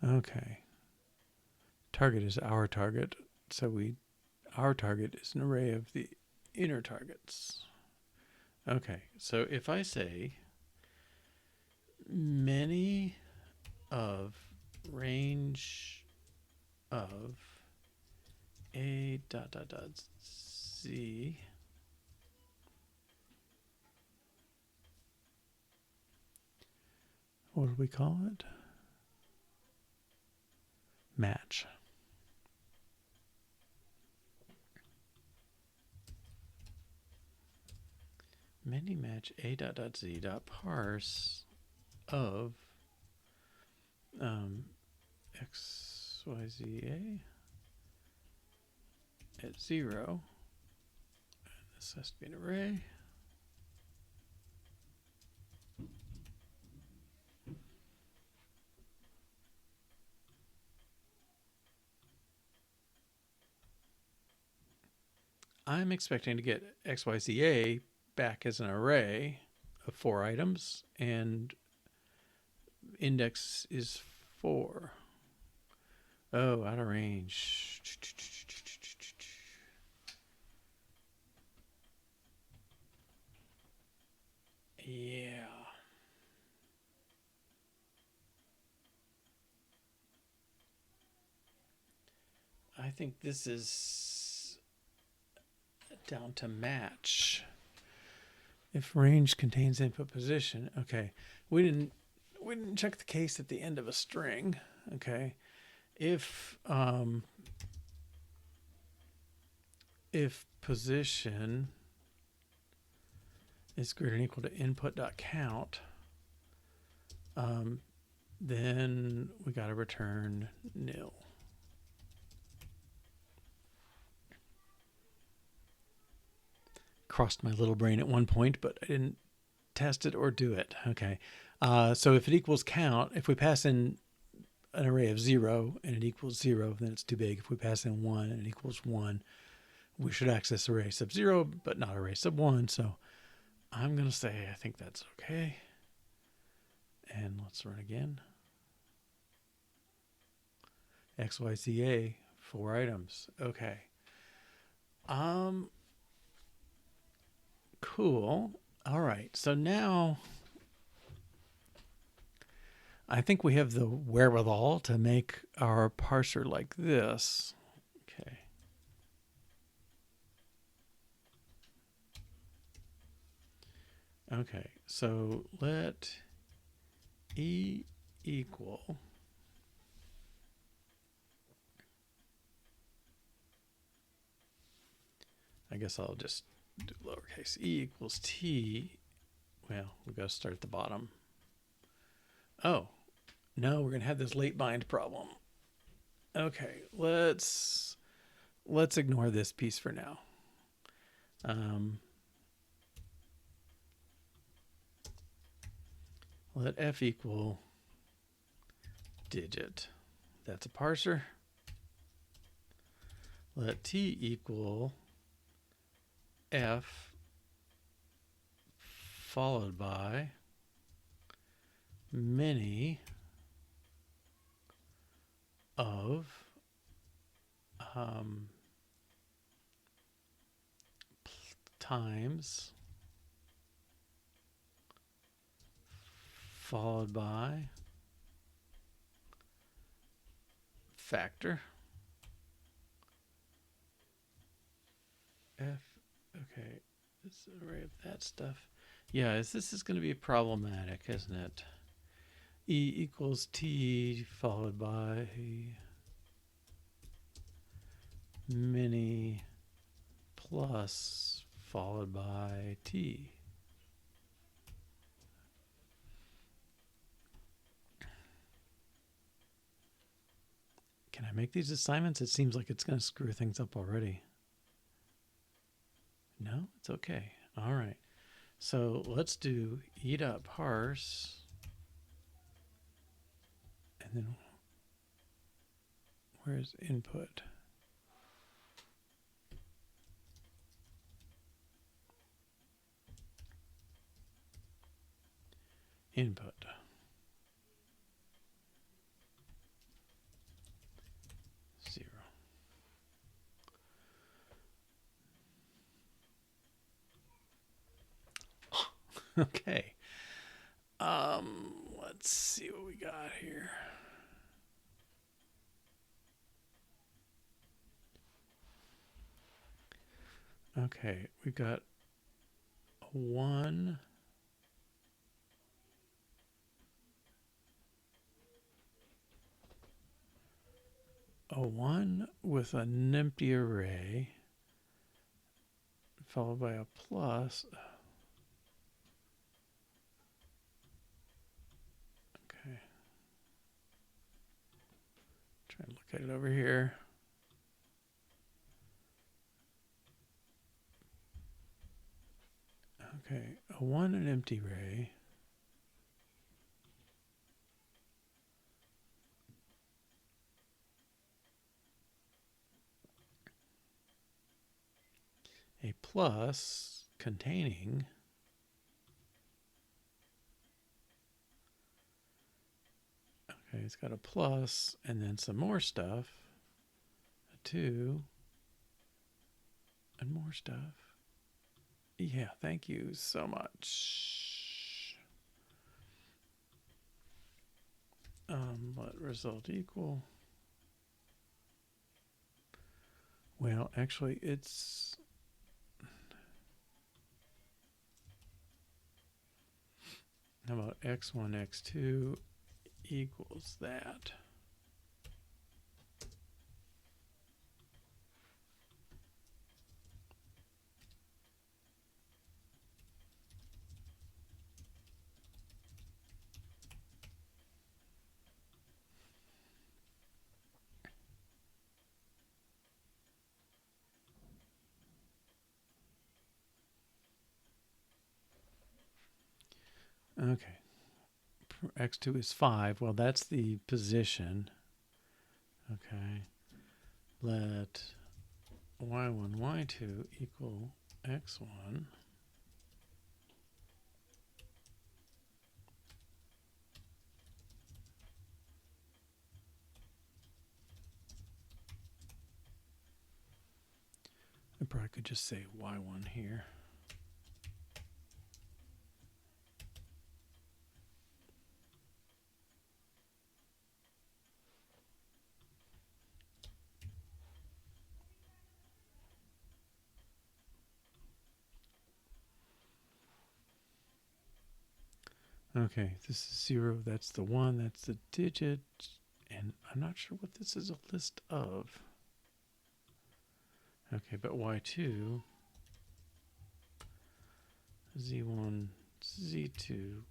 Speaker 1: Okay. Target is our target, so our target is an array of the inner targets. Okay, so if I say many of range of a ... z what do we call it? Match. Many match a ... z parse of x, y, z, a at 0. And this has to be an array. I'm expecting to get x, y, z, a back as an array of 4 items, and index is 4. Oh, out of range. Yeah. I think this is down to match. If range contains input position, okay. We didn't check the case at the end of a string, okay. If position is greater than or equal to input.count, then we got to return nil. Crossed my little brain at one point, but I didn't test it or do it. Okay. So if it equals count, if we pass in an array of 0 and it equals 0, then it's too big. If we pass in 1 and it equals 1, we should access array sub 0, but not array sub 1. So I'm going to say I think that's okay. And let's run again. XYZA, 4 items. Okay. Cool. All right. So now I think we have the wherewithal to make our parser like this. Okay. Okay. So let E equal I guess I'll just do lowercase e equals t. Well, we've got to start at the bottom. Oh, no, we're going to have this late bind problem. Okay, let's ignore this piece for now. Let f equal digit. That's a parser. Let t equal f followed by many of times followed by factor f. Okay, this array of that stuff. Yeah, this is going to be problematic, isn't it? E equals t followed by many plus followed by t. Can I make these assignments? It seems like it's going to screw things up already. No, it's okay. All right. So let's do e.parse. And then where's input? Input. Okay. Let's see what we got here. Okay, we've got a 1. A 1 with an empty array followed by a plus. Okay. Try and look at it over here. Okay, a 1 an empty array. A plus containing okay, it's got a plus and then some more stuff. A 2 and more stuff. Yeah, thank you so much. Let result equal. Well, actually, it's how about x1, x2 equals that. Okay, x2 is 5. Well, that's the position. Okay. Let y1, y2 equal x1. I probably could just say y1 here. Okay, this is 0, that's the 1, that's the digit, and I'm not sure what this is a list of. Okay, but y2, z1, z2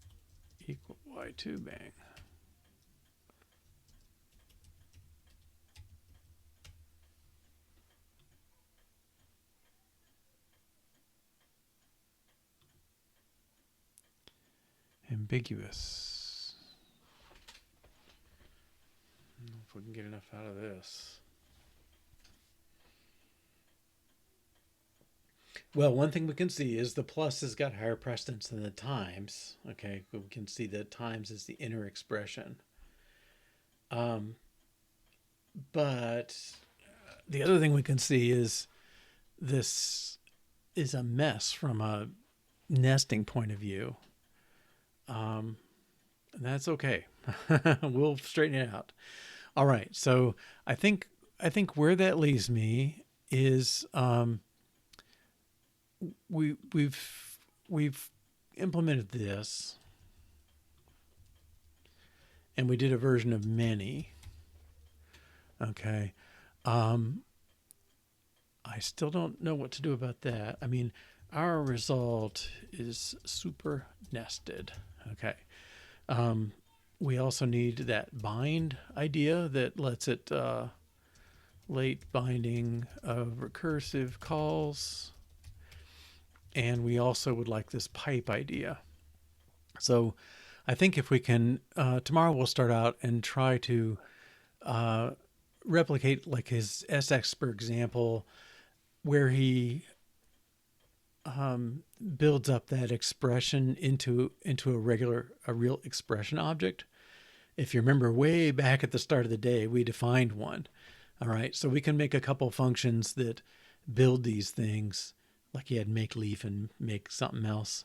Speaker 1: equal y2 bang. Ambiguous. I don't know if we can get enough out of this. Well, one thing we can see is the plus has got higher precedence than the times. Okay, we can see that times is the inner expression. But the other thing we can see is this is a mess from a nesting point of view. And that's okay. We'll straighten it out. All right. So I think where that leaves me is we've implemented this, and we did a version of many. Okay. I still don't know what to do about that. I mean, our result is super nested. Okay. We also need that bind idea that lets it late binding of recursive calls. And we also would like this pipe idea. So I think if we can, tomorrow we'll start out and try to replicate like his SX, for example, where he builds up that expression into a real expression object. If you remember way back at the start of the day, we defined one. All right, so we can make a couple functions that build these things, like he had make leaf and make something else.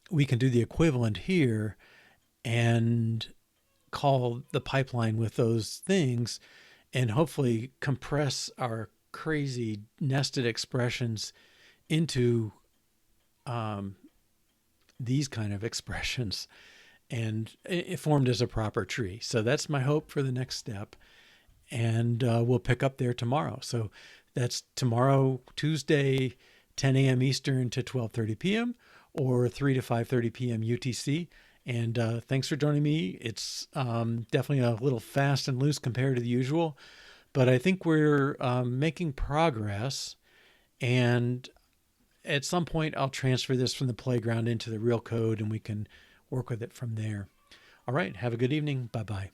Speaker 1: We can do the equivalent here and call the pipeline with those things and hopefully compress our crazy nested expressions into these kind of expressions and it formed as a proper tree. So that's my hope for the next step. And we'll pick up there tomorrow. So that's tomorrow, Tuesday, 10 a.m. Eastern to 12:30 p.m. or 3 to 5:30 p.m. UTC. And thanks for joining me. It's definitely a little fast and loose compared to the usual, but I think we're making progress. And at some point, I'll transfer this from the playground into the real code and we can work with it from there. All right. Have a good evening. Bye-bye.